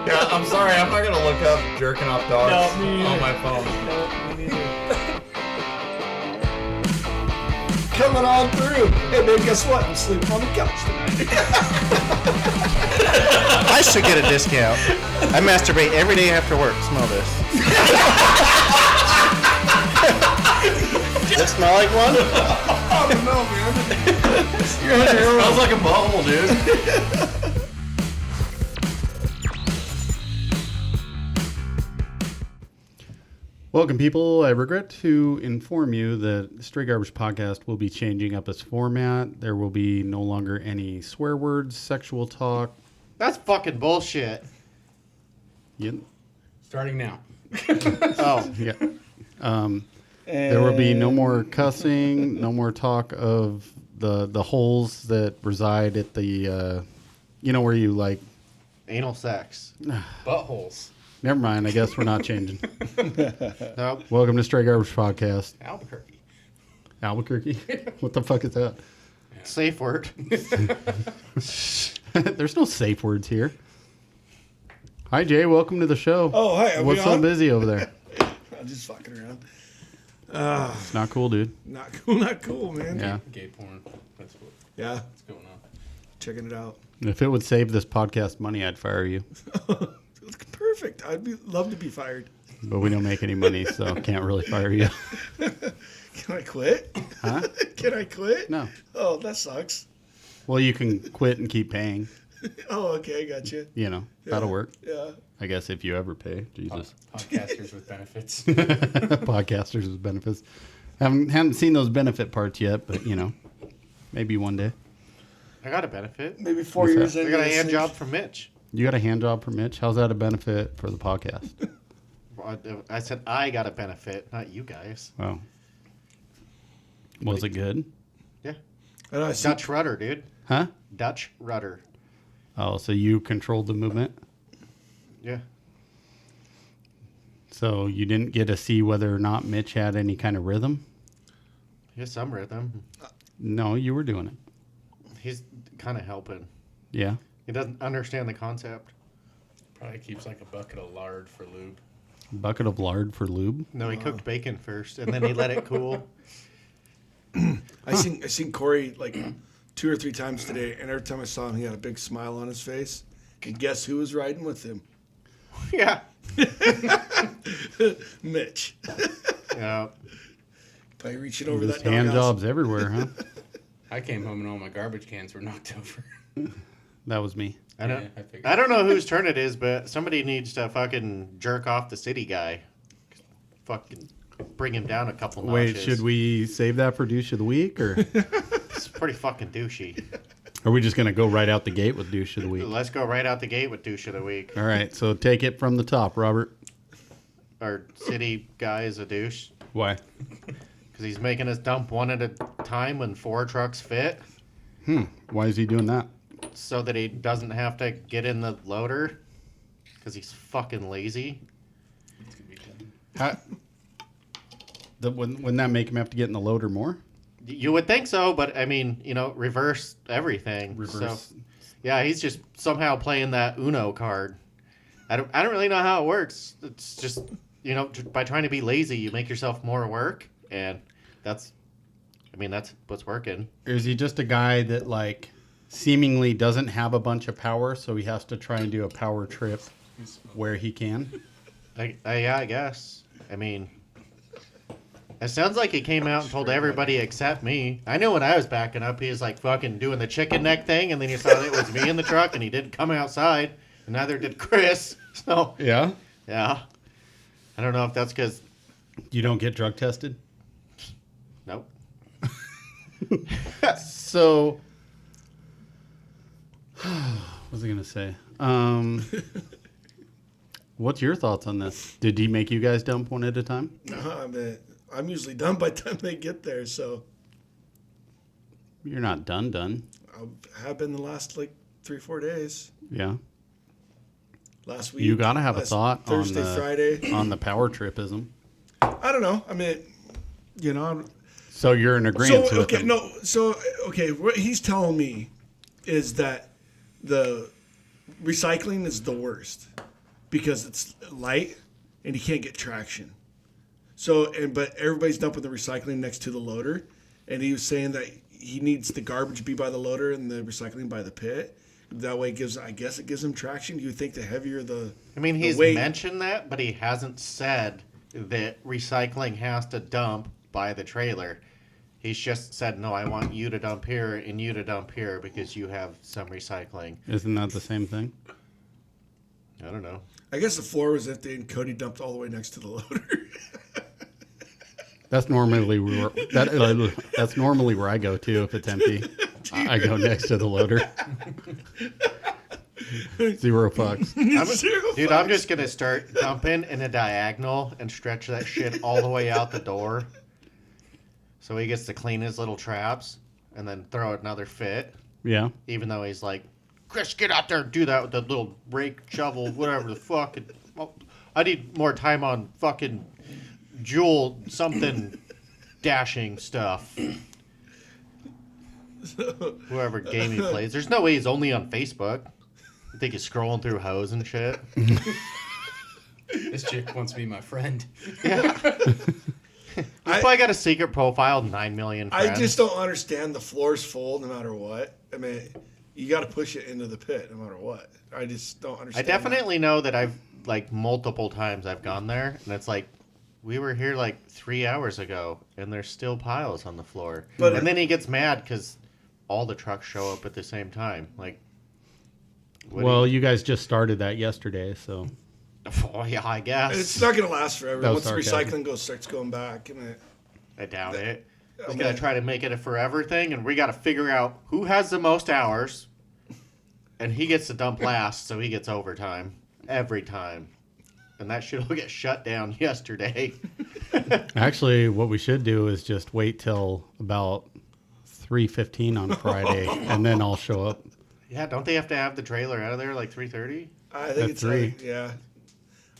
Yeah, I'm sorry. I'm not gonna look up jerking off dogs on my phone. No, me neither. Coming on through. Hey, man, guess what? I'm sleeping on the couch tonight. I should get a discount. I masturbate every day after work. Smell this. Does it smell like one? I don't know, man. It smells like a bubble, dude. Welcome, people. I regret to inform you that Stray Garbage Podcast will be changing up its format. There will be no longer any swear words, sexual talk. That's fucking bullshit. Yeah. Starting now. Oh. Yeah. There will be no more cussing, no more talk of the holes that reside at the, where you like... Anal sex. Buttholes. Never mind. I guess we're not changing. Nope. Welcome to Stray Garbage Podcast. Albuquerque. Albuquerque? What the fuck is that? Safe word. There's no safe words here. Hi, Jay. Welcome to the show. Oh, hi. Are we What's so on? busy over there? I'm just fucking around. It's not cool, dude. Not cool, man. Yeah. Gay porn. That's what's Yeah, going on. checking it out. If it would save this podcast money, I'd fire you. It's perfect. Love to be fired. But we don't make any money, so can't really fire you. Can I quit? Huh? Can I quit? No. Oh, that sucks. Well, you can quit and keep paying. Oh, okay, gotcha. That'll work. Yeah. I guess if you ever pay. Jesus. Podcasters with benefits. Podcasters with benefits. Haven't seen those benefit parts yet, but, maybe one day. I got a benefit. Maybe 4 What's years that? I into got a this hand thing. job from Mitch. You got a hand job for Mitch? How's that a benefit for the podcast? I said I got a benefit, not you guys. Wow. Was it good? Yeah. I know, I see. Dutch rudder, dude. Huh? Dutch rudder. Oh, so you controlled the movement? Yeah. So you didn't get to see whether or not Mitch had any kind of rhythm? He has some rhythm. No, you were doing it. He's kind of helping. Yeah. He doesn't understand the concept. Probably keeps like a bucket of lard for lube. Bucket of lard for lube? No, he cooked bacon first, and then he let it cool. I seen Corey like 2 or 3 times today, and every time I saw him, he had a big smile on his face. And guess who was riding with him? Yeah. Mitch. Yeah. By reaching over Just that hand doghouse. jobs everywhere, huh? I came home and all my garbage cans were knocked over. That was me. I don't. Yeah, I figured. I don't know whose turn it is, but somebody needs to fucking jerk off the city guy. Fucking bring him down a couple Wait, notches. should we save that for douche of the week, or It's pretty fucking douchey. are we just going to go right out the gate with douche of the week? Let's go right out the gate with douche of the week. All right, so take it from the top, Robert. Our city guy is a douche Why? because he's making us dump one at a time when 4 trucks fit, Why is he doing that? so that he doesn't have to get in the loader because he's fucking lazy. How, wouldn't that make him have to get in the loader more? You would think so, but I mean, reverse everything. Reverse. So, yeah, he's just somehow playing that Uno card. I don't really know how it works. It's just, by trying to be lazy, you make yourself more work, and that's what's working. Or is he just a guy that, like, seemingly doesn't have a bunch of power, so he has to try and do a power trip where he can? Yeah, I guess. I mean, it sounds like he came out and told everybody except me. I know when I was backing up, he was like fucking doing the chicken neck thing, and then he saw that it was me in the truck, and he didn't come outside, and neither did Chris. So, Yeah? yeah. I don't know if that's because... You don't get drug tested? Nope. So, what was I going to say? What's your thoughts on this? Did he make you guys dump one at a time? I'm usually done by the time they get there, so You're not done. I have been the last 3-4 days. Yeah. Last week. You got to have a last thought Thursday, Friday. on the power tripism. I don't know. I mean, So you're in agreement with him. What he's telling me is that the recycling is the worst. because it's light and he can't get traction. So, but everybody's dumping the recycling next to the loader, and he was saying that he needs the garbage to be by the loader and the recycling by the pit. That way, it gives him traction. You would think the heavier the he's weight, mentioned that, but he hasn't said that recycling has to dump by the trailer. He's just said, no, I want you to dump here and you to dump here because you have some recycling. Isn't that the same thing? I don't know. I guess the floor was empty and Cody dumped all the way next to the loader. That's normally that's normally where I go too if it's empty. I go next to the loader. Zero fucks. I'm just gonna start dumping in a diagonal and stretch that shit all the way out the door, so he gets to clean his little traps and then throw another fit. Yeah. Even though he's like, Chris, get out there and do that with the little rake, shovel, whatever the fuck. I need more time on fucking Jewel something dashing stuff. Whoever game he plays. There's no way he's only on Facebook. I think he's scrolling through hoes and shit. This chick wants to be my friend. Yeah. He's probably got a secret profile, 9 million friends. I just don't understand the floor's full no matter what. I mean, you got to push it into the pit no matter what. I just don't understand. I definitely know that I've, like, multiple times I've gone there, and it's like, we were here like 3 hours ago, and there's still piles on the floor. And then he gets mad because all the trucks show up at the same time. Like, well, you guys just started that yesterday, so. Oh, yeah, I guess. It's not going to last forever. Once the sarcasm. recycling starts going back. I doubt it. He's going to try to make it a forever thing, and we got to figure out who has the most hours, and he gets to dump last, so he gets overtime every time. And that shit will get shut down yesterday. Actually, what we should do is just wait till about 3:15 on Friday, and then I'll show up. Yeah, don't they have to have the trailer out of there like 3:30? I think it's 3. Yeah.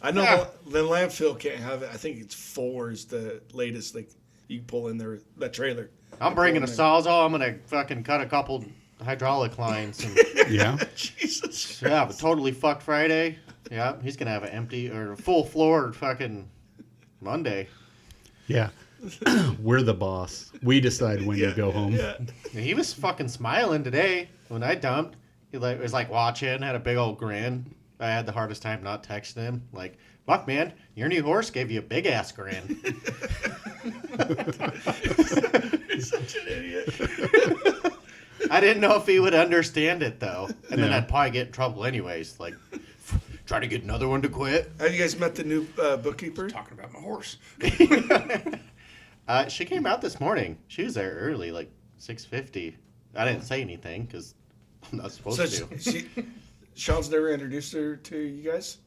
I know the landfill can't have it. I think it's 4 is the latest. Like you can pull in there that trailer. I'm bringing a sawzall. I'm gonna fucking cut a couple hydraulic lines. And, Yeah. Jesus. yeah, but totally fucked Friday. Yeah, he's gonna have an empty or full floor fucking Monday. Yeah. We're the boss. We decide when you go home. Yeah. He was fucking smiling today when I dumped. He was like watching, had a big old grin. I had the hardest time not texting him. Like, fuck, man, your new horse gave you a big ass grin. He's such an idiot. I didn't know if he would understand it though, and then I'd probably get in trouble anyways. Like, try to get another one to quit. Have you guys met the new bookkeeper? Talking about my horse. She came out this morning. She was there early, like 6:50. I didn't say anything because I'm not supposed to. Sean's never introduced her to you guys?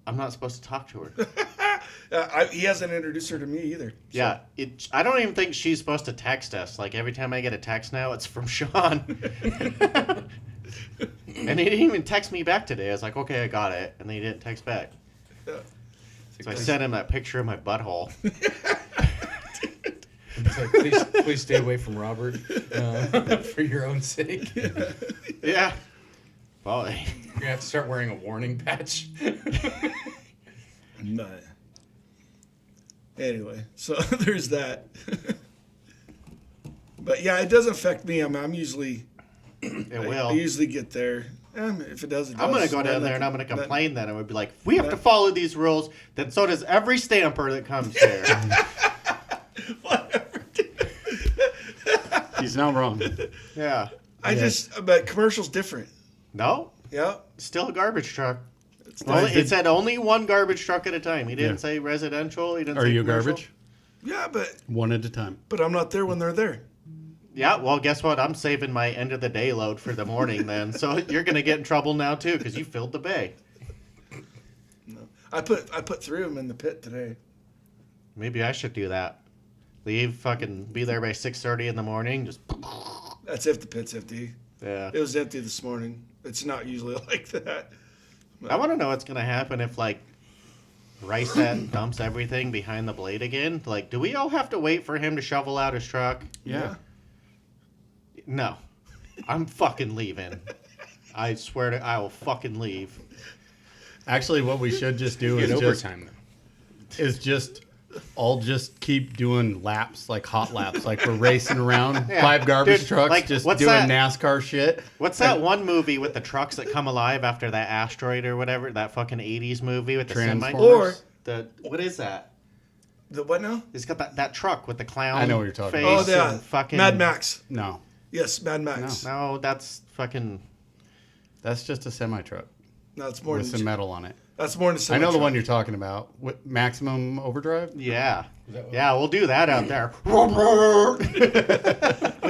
I'm not supposed to talk to her. He hasn't introduced her to me either. So. Yeah, I don't even think she's supposed to text us. Like, every time I get a text now, it's from Sean. And he didn't even text me back today. I was like, okay, I got it. And then he didn't text back. Yeah. So I sent him that picture of my butthole. It's like, please stay away from Robert for your own sake. Yeah. Probably. You're going to have to start wearing a warning patch. No. Anyway, so there's that. But yeah, it doesn't affect me. I'm usually... It will. I usually get there. If it does, it does. I'm going to go down there and I'm going to complain then. I would be like, we have to follow these rules. Then so does every stamper that comes there. Whatever. He's not wrong. Yeah. But commercial's different. No? Yeah. Still a garbage truck. It said only one garbage truck at a time. He didn't say residential. He didn't Are say you commercial. garbage? Yeah, but One at a time. I'm not there when they're there. Yeah, well, guess what? I'm saving my end of the day load for the morning then. So you're going to get in trouble now too because you filled the bay. No. I put 3 of them in the pit today. Maybe I should do that. Leave, fucking be there by 6:30 in the morning. Just That's if the pit's empty. yeah. It was empty this morning. It's not usually like that. I want to know what's going to happen if like Rice dumps everything behind the blade again. Like, do we all have to wait for him to shovel out his truck? Yeah. No. I'm fucking leaving. I swear to I will fucking leave. Actually, what we should just do Get is overtime though. just keep doing laps, like hot laps, like we're racing around 5 garbage Dude, trucks, like, just what's doing that? NASCAR shit. What's that one movie with the trucks that come alive after that asteroid or whatever? That fucking 80s movie with the semi. Transformers? What is that? The what now? It's got that truck with the clown. I know what you're talking face about. Oh, yeah. and fucking Mad Max. No, Yes, Mad Max. No, that's fucking. that's just a semi truck No, it's more with than some metal on it. that's more than. I know the one you're talking about. Maximum Overdrive. Yeah, yeah, we'll do that out there. What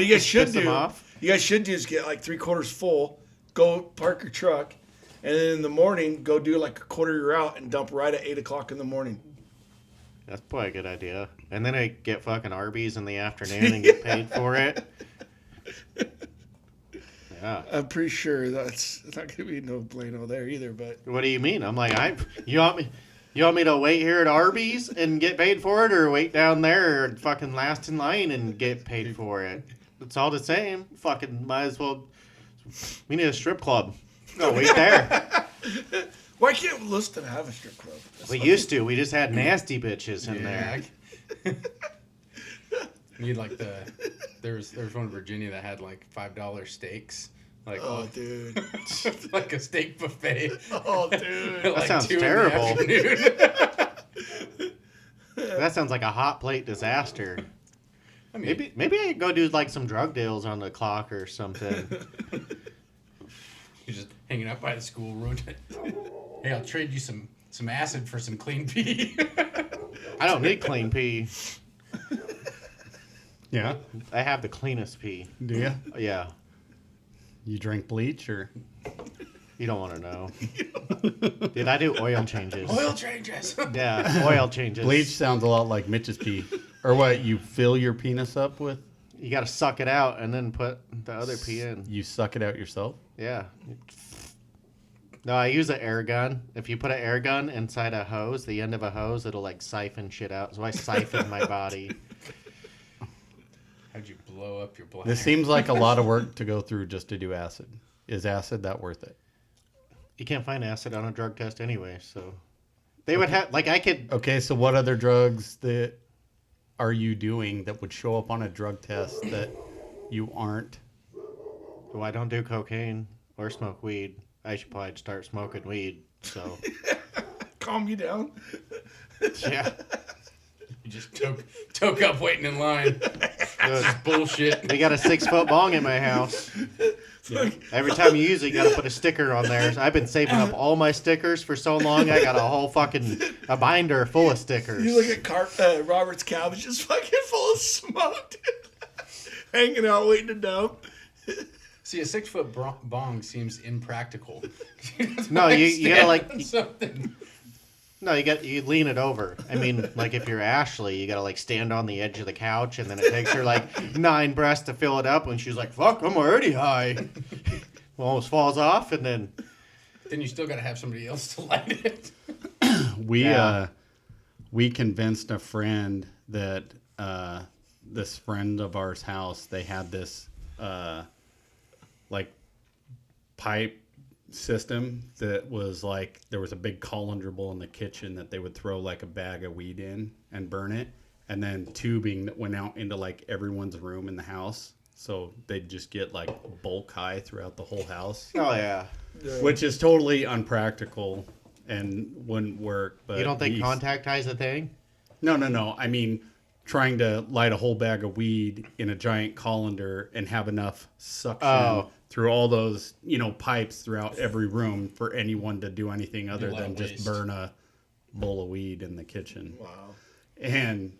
you guys should Piss 'em do. off. You guys should do is get like 3/4 full. Go park your truck, and then in the morning go do like a quarter of your route and dump right at 8 o'clock in the morning. That's probably a good idea. And then I get fucking Arby's in the afternoon and get paid for it. Yeah. I'm pretty sure that's not going to be no bueno there either. But What do you mean? I'm like, you want me to wait here at Arby's and get paid for it, or wait down there and fucking last in line and get paid for it? It's all the same. Fucking might as well. We need a strip club. Go wait there. why can't Lewiston have a strip club? That's We like- used to. We just had nasty bitches in there. Need like there was one in Virginia that had like $5 steaks. Like Oh, dude. like a steak buffet. Oh, dude. At, like, sounds 2 in the terrible. afternoon. That sounds like a hot plate disaster. I mean, Maybe I could go do like some drug deals on the clock or something. you're just hanging out by the school road. Hey, I'll trade you some acid for some clean pee. I don't need clean pee. Yeah. I have the cleanest pee. Do you? Yeah. You drink bleach or? You don't want to know. Dude, I do oil changes. Oil changes. Yeah, oil changes. Bleach sounds a lot like Mitch's pee. Or what, you fill your penis up with? You got to suck it out and then put the other pee in. You suck it out yourself? Yeah. No, I use an air gun. If you put an air gun inside a hose, the end of a hose, it'll like siphon shit out. So I siphon my body. How'd you blow up your bladder? This seems like a lot of work to go through just to do acid. Is acid that worth it? You can't find acid on a drug test anyway, so they would have like I could. Okay, so what other drugs that are you doing that would show up on a drug test that you aren't? Well, I don't do cocaine or smoke weed. I should probably start smoking weed. So Calm you down. yeah, You just toke up waiting in line. This is bullshit. we got a 6-foot bong in my house. Every time you use it, you got to put a sticker on there. So I've been saving up all my stickers for so long. I got a whole fucking binder full of stickers. You look at Robert's couch, just fucking full of smoke, hanging out, waiting to dump. See, a 6-foot bong seems impractical. No, you gotta like something. no, you lean it over. I mean, like if you're Ashley, you gotta like stand on the edge of the couch, and then it takes her like 9 breaths to fill it up, and she's like, "Fuck, I'm already high." Almost falls off, and then Then you still got to have somebody else to light it. We convinced a friend that this friend of ours house, they had this like pipe system that was like there was a big colander bowl in the kitchen that they would throw like a bag of weed in and burn it, and then tubing that went out into like everyone's room in the house, so they'd just get like bulk high throughout the whole house, oh yeah, which is totally unpractical and wouldn't work. But you don't think he's- contact high is a thing? No. I mean, trying to light a whole bag of weed in a giant colander and have enough suction through all those, pipes throughout every room for anyone to do anything other a lot than of just waste. burn a bowl of weed in the kitchen. Wow.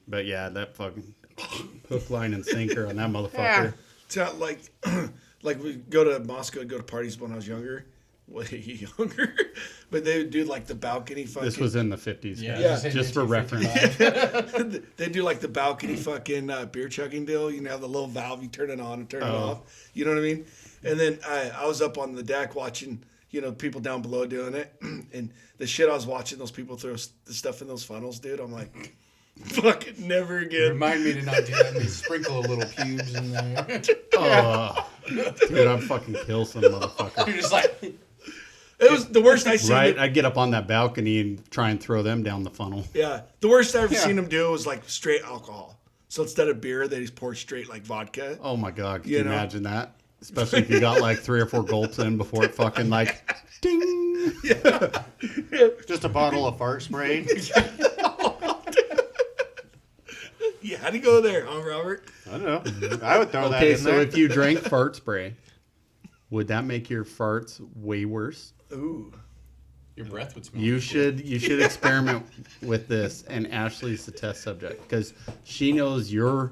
But yeah, that fucking hook, line, and sinker on that motherfucker. It's not like, like we go to Moscow and go to parties when I was younger, way younger, but they would do like the balcony fucking. This was in the 50s, Yeah, guys, just for reference. They do like the balcony fucking beer chugging deal. You know, the little valve, you turn it on and turn it off. You know what I mean? And then I was up on the deck watching, people down below doing it. And the shit I was watching, those people throw the stuff in those funnels, dude. I'm like, fucking never again. Remind me to not do that. And they sprinkle a little pubes in there. Oh, dude, I'd fucking kill some motherfucker. You're just like, It was the worst I seen. Right, I'd get up on that balcony and try and throw them down the funnel. Yeah, the worst I've ever seen him do was like straight alcohol. So instead of beer, they just pour straight like vodka. Oh my god, can You you know? imagine that? Especially if you got like 3 or 4 gulps in before it fucking like ding. Just a bottle of fart spray. You had to go there, huh, Robert? I don't know. I would throw that Okay, in so there. if you drank fart spray, would that make your farts way worse? Ooh. Your breath would smell. You should experiment with this, and Ashley's the test subject because she knows your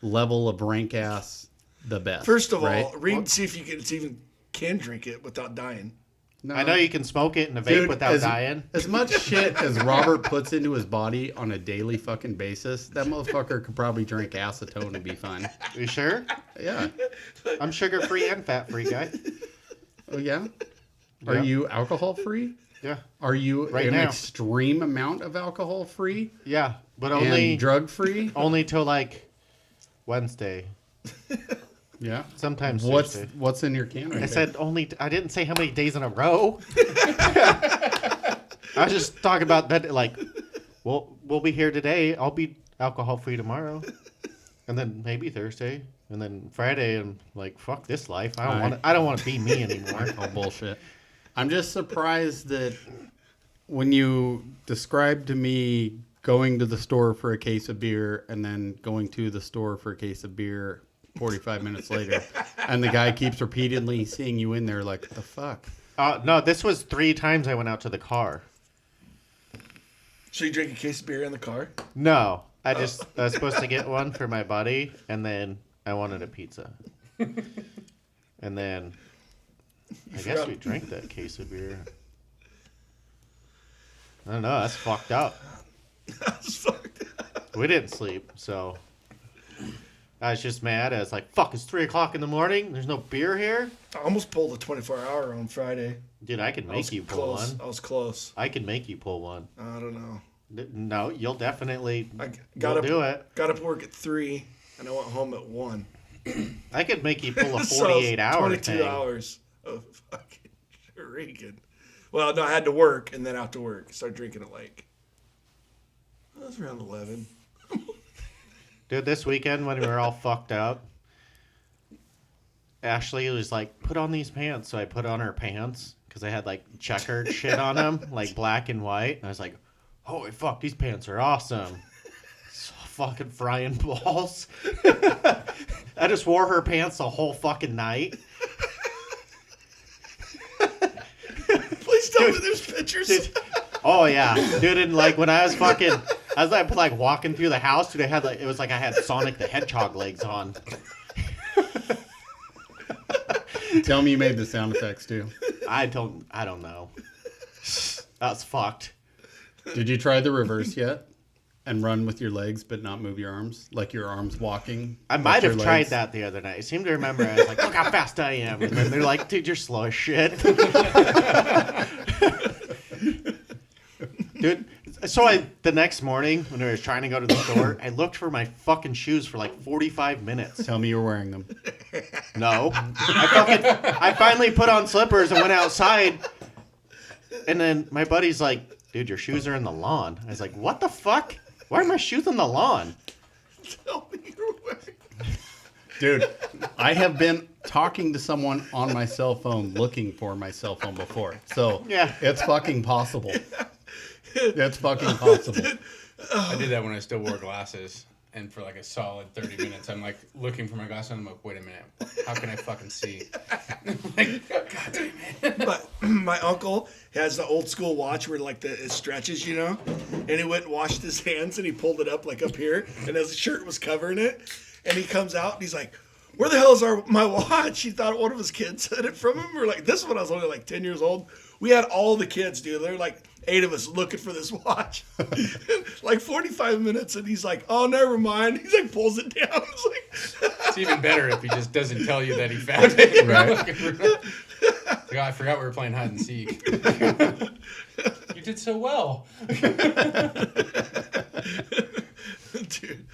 level of rank ass the best. First of right? all, read and see if you can drink it without dying. No. I know you can smoke it in a vape Dude, without dying. As much shit as Robert puts into his body on a daily fucking basis, that motherfucker could probably drink acetone and be fine. You sure? Yeah. I'm sugar free and fat free, guy. Oh yeah. Yeah. Are you alcohol free? Yeah. Are you Right an now. extreme amount of alcohol free? Yeah, but And only drug free? only till like Wednesday. Yeah. Sometimes What's Tuesday. what's in your can right I there? said only. I didn't say how many days in a row. I was just talking about that. Like, we'll be here today. I'll be alcohol free tomorrow, and then maybe Thursday, and then Friday. And like, fuck this life. I don't want to be me anymore. Oh bullshit. I'm just surprised that when you described to me going to the store for a case of beer and then going to the store for a case of beer 45 minutes later, and the guy keeps repeatedly seeing you in there like, the fuck? No, this was 3 times I went out to the car. So you drink a case of beer in the car? No, I was supposed to get one for my buddy, and then I wanted a pizza. And then I guess we drank that case of beer. I don't know. That's fucked up. That's fucked up. We didn't sleep, so I was just mad. I was like, "Fuck! It's 3:00 in the morning. There's no beer here." I almost pulled a 24-hour on Friday. Dude, I could I was make you pull close. one. I was close. I could make you pull one. I don't know. No, you'll definitely Got up, do it. Got up work at 3, and I went home at 1. I could make you pull a So 48-hour 22 thing. hours of fucking drinking. Well, no, I had to work, and then after work, started drinking at like, that was around 11. Dude, this weekend when we were all fucked up, Ashley was like, "Put on these pants." So I put on her pants because I had like checkered shit on them, like black and white. And I was like, "Holy fuck, these pants are awesome." So fucking frying balls. I just wore her pants the whole fucking night. Please tell me there's pictures. Dude, oh yeah, dude, and like when I was like walking through the house, dude, it was like I had Sonic the Hedgehog legs on. Tell me you made the sound effects too. I don't know. That was fucked. Did you try the reverse yet? And run with your legs but not move your arms? Like your arms walking? I with might your have tried legs? that the other night. I seem to remember I was like, "Look how fast I am," and then they're like, "Dude, you're slow as shit." Dude, so the next morning when I was trying to go to the store, I looked for my fucking shoes for like 45 minutes. Tell me you were wearing them. No. I finally put on slippers and went outside. And then my buddy's like, "Dude, your shoes are in the lawn." I was like, "What the fuck? Why are my shoes in the lawn?" Tell me you're wearing. Dude, I have been talking to someone on my cell phone looking for my cell phone before. So Yeah. it's fucking possible. It's fucking possible. I did that when I still wore glasses, and for like a solid 30 minutes, I'm like looking for my glasses, and I'm like, "Wait a minute, how can I fucking see?" Like, God damn it! But my uncle has the old school watch where like it stretches, you know, and he went and washed his hands and he pulled it up like up here, and his shirt was covering it, and he comes out and he's like, "Where the hell is my watch?" He thought one of his kids had it from him. We're like, this one I was only like 10 years old. We had all the kids, dude. They're like 8 of us looking for this watch. Like 45 minutes, and he's like, "Oh, never mind." He's like, pulls it down. It's like, It's even better if he just doesn't tell you that he found it. Right. Like, "Oh, I forgot we were playing hide and seek." You did so well. dude,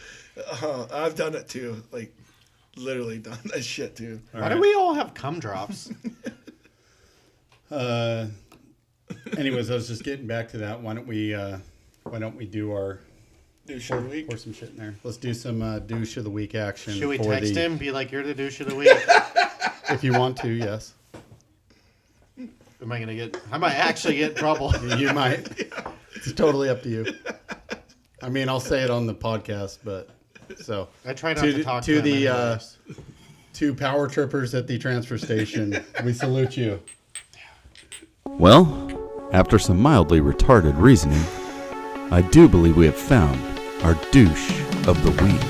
I've done it too. Like, literally done that shit too. Why do we all have cum drops? Anyways, I was just getting back to that. Why don't we do our Douche of the week. pour some shit in there? Let's do some douche of the week action. Should we for text the- him? Be like, you're the douche of the week. if you want to? Yes, I might actually get in trouble. you might. It's totally up to you. I mean, I'll say it on the podcast, but so I try not to talk to the him anyways. two power trippers at the transfer station. We salute you. Well, after some mildly retarded reasoning, I do believe we have found our douche of the week.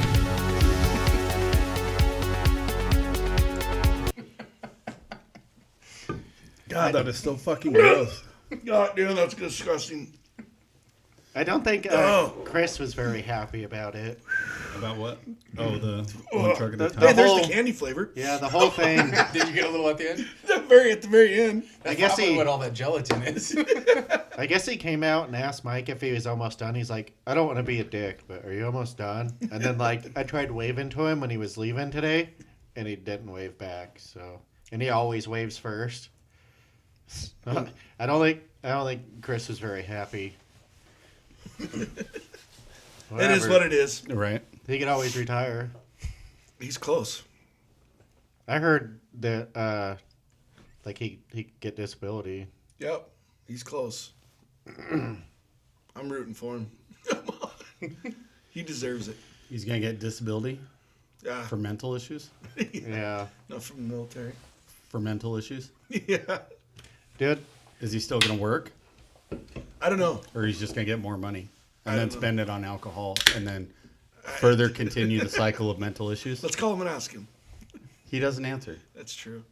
God, that is so fucking gross. God, dude, that's disgusting. I don't think Chris was very happy about it. About what? Oh, the one truck at a Hey, time. there's whole- the candy flavor. Yeah, the whole thing. Did you get a little at the end? At the very end. That's guess probably he- what all that gelatin is. I guess he came out and asked Mike if he was almost done. He's like, I don't want to be a dick, but are you almost done? And then I tried waving to him when he was leaving today, and he didn't wave back. So, and he always waves first. I don't think Chris was very happy. It is what it is. Right. He could always retire. He's close. I heard that he could get disability. Yep. He's close. I'm rooting for him. He deserves it. He's gonna get disability Yeah. for mental issues. Yeah, Not from the military. For mental issues. Yeah. dude. Is he still gonna work, I don't know. or he's just gonna get more money I and then don't know. spend it on alcohol and then further continue the cycle of mental issues? Let's call him and ask him. He doesn't answer. That's true.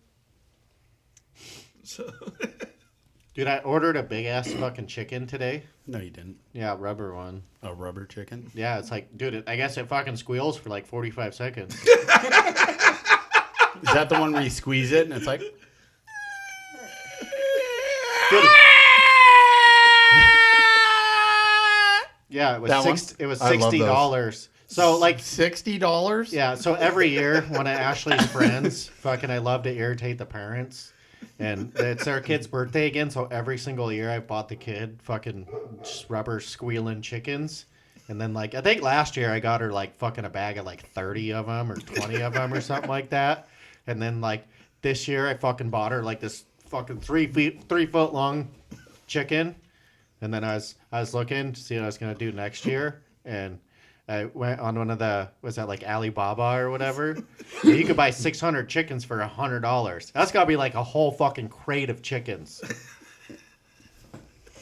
So Dude, I ordered a big ass fucking chicken today. No, you didn't. Yeah, rubber one. A rubber chicken. Yeah, it's like, dude, I guess it fucking squeals for like 45 seconds. Is that the one where you squeeze it and it's like? Dude. Yeah, it was That one? it was I love those. $60. So like, $60. yeah, so every year one of Ashley's friends, fucking, I love to irritate the parents. And it's their kid's birthday again, so every single year I bought the kid fucking just rubber squealing chickens. And then, like, I think last year I got her, like, fucking a bag of, like, 30 of them or 20 of them or something like that. And then, like, this year I fucking bought her, like, this fucking 3 foot long chicken. And then I was looking to see what I was going to do next year. And I went on one of the, was that like Alibaba or whatever? And you could buy 600 chickens for $100. That's got to be like a whole fucking crate of chickens.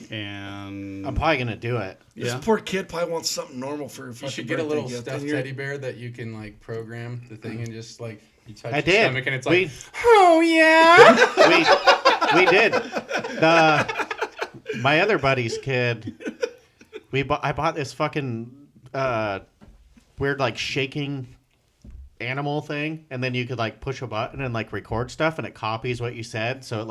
And I'm probably going to do it. this yeah. poor kid probably wants something normal for her fucking You should get a birthday little gift, stuffed and you're- teddy bear that you can like program the thing and just like you touch I your did. stomach and it's We- like, oh yeah. we did. My other buddy's kid, I bought this fucking weird like shaking animal thing, and then you could like push a button and like record stuff, and it copies what you said. So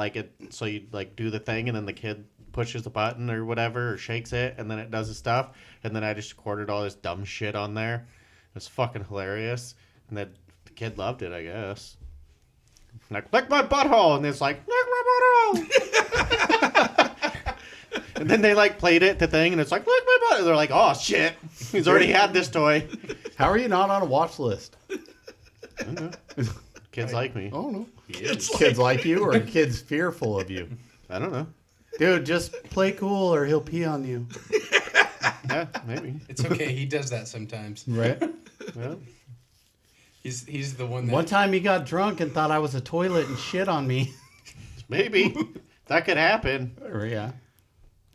so you like do the thing, and then the kid pushes the button or whatever, or shakes it, and then it does the stuff. And then I just recorded all this dumb shit on there. It's fucking hilarious, and then the kid loved it, I guess. Like, lick my butthole, and it's like, lick my butthole. And then they like played it, the thing, and it's like, lick my butthole. They're like, oh shit, he's already had this toy. How are you not on a watch list? I don't know. Kids like me. Oh no. It's Kids like you or kids fearful of you? I don't know. Dude, just play cool or he'll pee on you. Yeah, maybe. It's okay. He does that sometimes. Right? Well, He's the one that. One time he got drunk and thought I was a toilet and shit on me. maybe that could happen. Oh, yeah.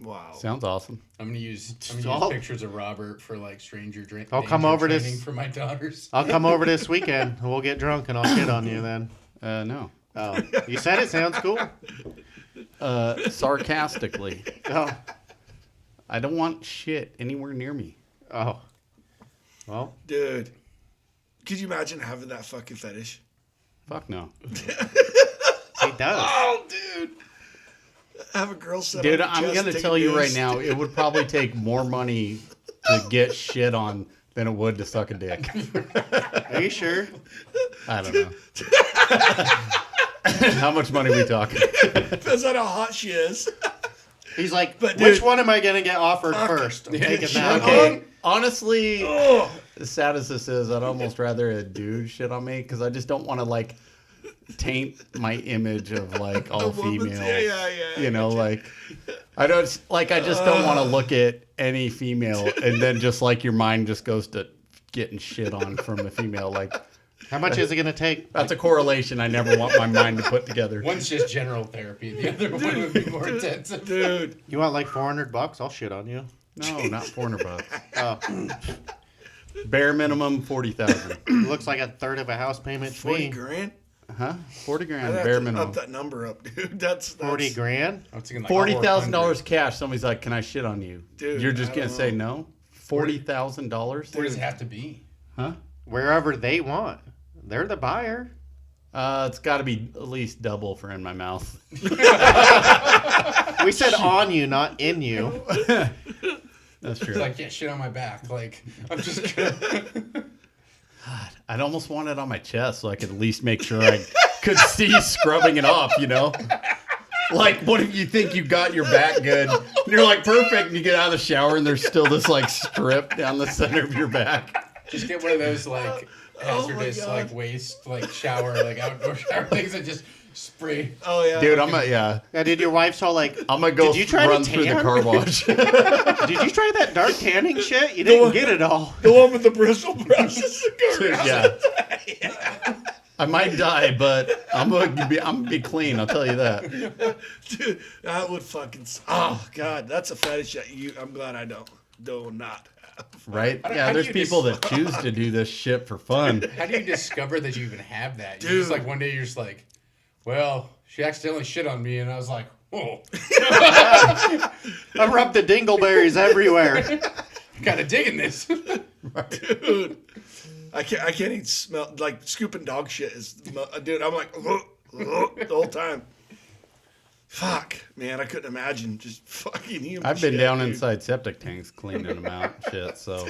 Wow. Sounds awesome. I'm gonna use all- pictures of Robert for like stranger drink. I'll come over this- training for my daughters. I'll come over this weekend. And we'll get drunk and I'll shit on you then. No. Oh, you said it sounds cool. Sarcastically. Oh, I don't want shit anywhere near me. oh. Well, Dude, could you imagine having that fucking fetish? Fuck no. he does. Oh, dude. Have a girl set Dude, on your I'm chest, going to take tell a you right piss. now, it would probably take more money to get shit on than it would to suck a dick. Are you sure? I don't know. How much money we talking? Depends on how hot she is. He's like, But, which dude, one am I gonna get offered first? I'm taking that. Okay, honestly, as sad as this is, I'd almost rather a dude shit on me because I just don't want to like taint my image of like all female. Yeah. You know, like I don't like. I just don't want to look at any female and then just like your mind just goes to getting shit on from a female. Like How much is it gonna take? that's a correlation I never want my mind to put together. One's just general therapy. The other one would be more intensive. Dude. You want like $400? I'll shit on you. No, not $400. Oh, Bare minimum 40,000. looks like a third of a house payment to 40 me. grand? Huh? 40 I'd grand, have bare to minimum. up that number up, dude. That's 40 grand? I was thinking like $40,000 cash. Somebody's like, "Can I shit on you?" Dude, You're just I gonna don't say know. no. $40,000. Where does it have to be? Huh? Wherever they want. They're the buyer. It's got to be at least double for in my mouth. We said on you, not in you. That's true. It's like, yeah, shit on my back. Like, I'm just gonna... I'd almost want it on my chest so I could at least make sure I could see scrubbing it off, you know? Like, what if you think you got your back good? And you're like, perfect, and you get out of the shower and there's still this, like, strip down the center of your back. Just get one of those, like, hazardous, God. like, waste, like, shower, like, outdoor shower things that just spray. Oh, yeah. Dude, Now, did your wife tell like, I'm going to go Did you try run to through the tan? car wash. did you try that dark tanning shit? You didn't get it all. The one with the bristle brushes. Yeah. I might die, but I'm gonna be clean. I'll tell you that. Dude, that would fucking... Oh, God. That's a fetish that I'm glad I do not have. Right? How Yeah, do there's you people that choose to do this shit for fun. How do you discover that you even have that? You're Dude. just like, one day you're just like, well, she accidentally shit on me, and I was like, whoa, I rubbed the dingleberries everywhere. kind of digging this. Dude. I can't even smell... Like, scooping dog shit is... Dude, I'm like... the whole time. Fuck, man, I couldn't imagine just fucking human I've been shit, down dude. inside septic tanks cleaning them out and shit. So,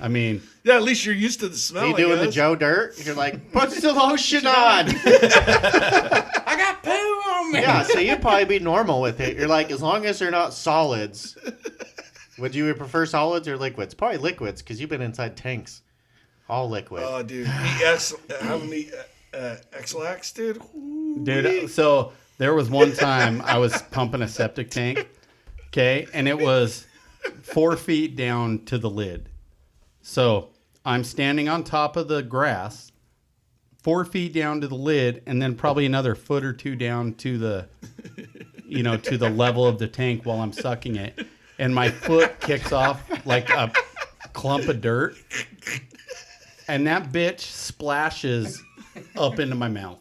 I mean, Yeah, at least you're used to the smell. You I doing the guess. Joe Dirt? You're like, put the lotion on. I got poo on me. Yeah, so you'd probably be normal with it. You're like, as long as they're not solids. Would you prefer solids or liquids? Probably liquids, because you've been inside tanks. All liquid. Oh, dude. How many X-Lax, dude? dude, so there was one time I was pumping a septic tank, okay, and it was 4 feet down to the lid. So I'm standing on top of the grass, 4 feet down to the lid, and then probably another foot or two down to the, to the level of the tank while I'm sucking it. And my foot kicks off like a clump of dirt. And that bitch splashes up into my mouth.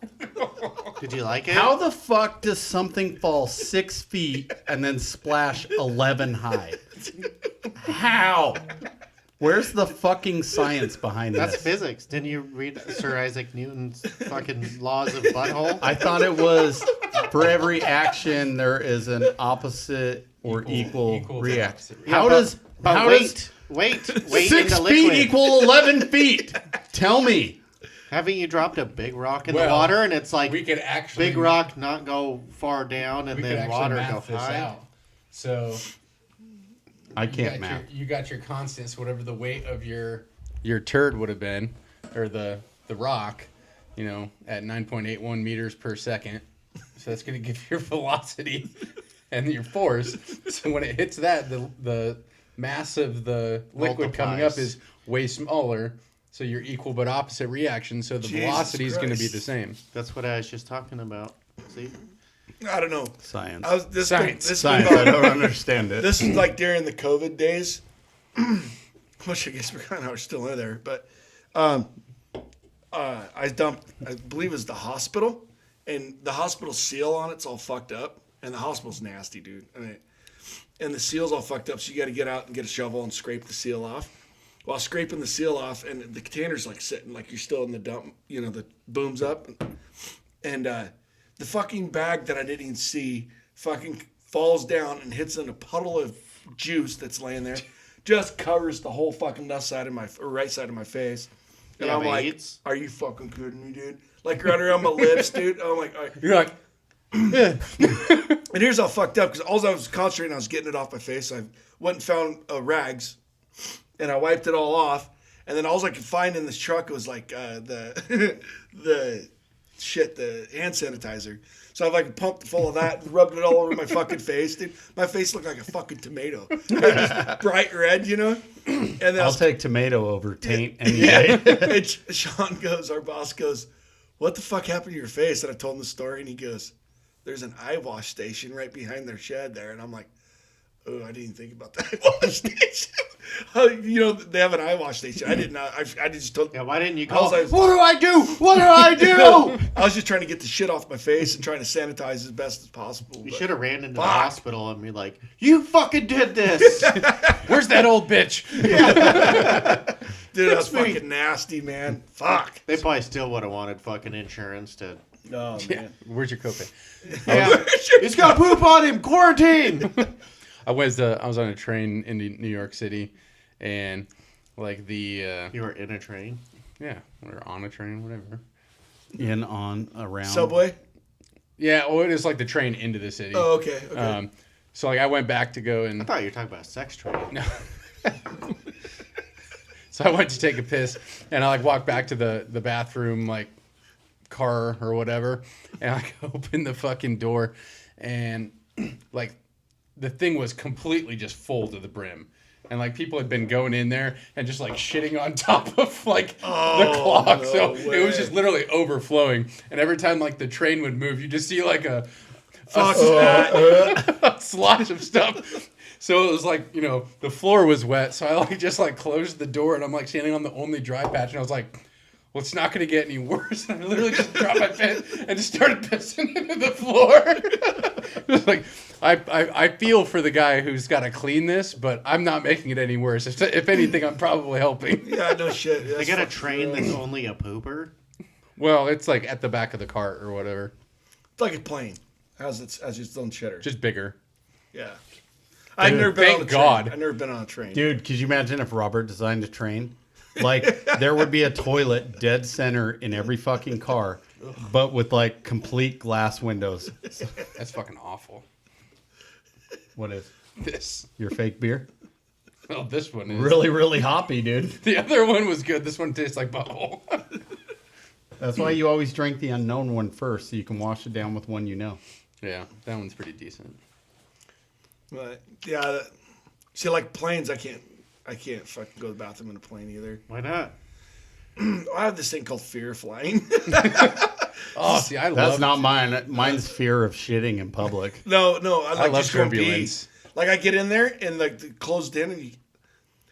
Did you like it? How the fuck does something fall 6 feet and then splash 11 high? How? Where's the fucking science behind That's this? physics. Didn't you read Sir Isaac Newton's fucking laws of butthole? I thought it was for every action there is an opposite or equal reaction. opposite. How does Wait 6 into feet liquid. equal 11 feet? Tell me. Haven't you dropped a big rock in the Well, water and it's like we could actually big rock not go far down and we could then actually water math go this high? out. So I can't math. you got your constants, whatever the weight of your turd would have been, or the rock, at 9.81 meters per second. So that's going to give your velocity and your force. So when it hits that, the mass of the liquid coming up Multiplies. is way smaller. So you're equal but opposite reaction. So the Jesus velocity is going to be Christ. the same. That's what I was just talking about. See? I don't know. Science. Science. Science. I don't understand it. This is like during the COVID days, which I guess we kind of are still in there. But I dumped, I believe it was the hospital, and the hospital seal on it's all fucked up, and the hospital's nasty, dude. I mean, and the seal's all fucked up, so you got to get out and get a shovel and scrape the seal off. While scraping the seal off, and the container's like sitting like you're still in the dump, the boom's up, and the fucking bag that I didn't even see fucking falls down and hits in a puddle of juice that's laying there, just covers the whole fucking left side of right side of my face. And Yeah, I'm but like, it's- are you fucking kidding me, dude? Like right around my lips, dude. I'm like, You're like, And here's how fucked up, because all I was concentrating on was getting it off my face. I went and found rags, and I wiped it all off. And then all I could find in this truck was like the hand sanitizer. So I like a pump full of that and rubbed it all over my fucking face, dude. My face looked like a fucking tomato. Just bright red, you know? And then I'll take tomato over taint any day. and Sean goes, our boss goes, what the fuck happened to your face? And I told him the story, and he goes, there's an eye wash station right behind their shed there. And I'm like, oh, I didn't even think about the eye wash station. You know, they have an eye wash station. I did not. I just told. Yeah, why didn't you I call? was like, What do I do? What do I do? I was just trying to get the shit off my face and trying to sanitize as best as possible. You but- should have ran into the Fuck. hospital and be like, "You fucking did this." Where's that old bitch? Dude, that was fucking nasty, man. Fuck. They probably still would have wanted fucking insurance to. Oh, man. Where's your copay? Yeah, he's got poop on him. Quarantine. I was on a train in New York City, and like You were in a train. yeah, or on a train, whatever. In, on, around. Subway? Yeah, well, it is like the train into the city. Oh, okay. Okay. So like I went back to go I and thought you were talking about a sex train. no. So I went to take a piss, and I like walked back to the bathroom like car or whatever, and I opened the fucking door, and like the thing was completely just full to the brim. And like people had been going in there and just like shitting on top of like the clock. So no it was way. just literally overflowing. And every time like the train would move, you just see like a Fuck that. slosh of stuff. So it was like, you know, the floor was wet. So I like just like closed the door, and I'm like standing on the only dry patch, and I was like, well, it's not going to get any worse. And I literally just dropped my pen and just started pissing into the floor. It was like, I feel for the guy who's got to clean this, but I'm not making it any worse. If anything, I'm probably helping. Yeah, no shit. They That's got a fucking train gross. that's only a pooper. Well, it's like at the back of the cart or whatever. It's like a plane. Has its own shitter. Just bigger. Yeah. I've never been thank on a train. God. I've never been on a train. Dude, could you imagine if Robert designed a train? Like, there would be a toilet dead center in every fucking car, but with like complete glass windows. That's fucking awful. What is? This. Your fake beer? Well, this one is. Really, really hoppy, dude. The other one was good. This one tastes like butthole. That's why you always drink the unknown one first, so you can wash it down with one you know. Yeah, that one's pretty decent. But yeah, see, like planes, I can't fucking go to the bathroom in a plane either. Why not? I have this thing called fear of flying. Oh, see, I love. That's not mine. Mine's fear of shitting in public. No, I like love just going pee. turbulence. Like I get in there and like the closed in, and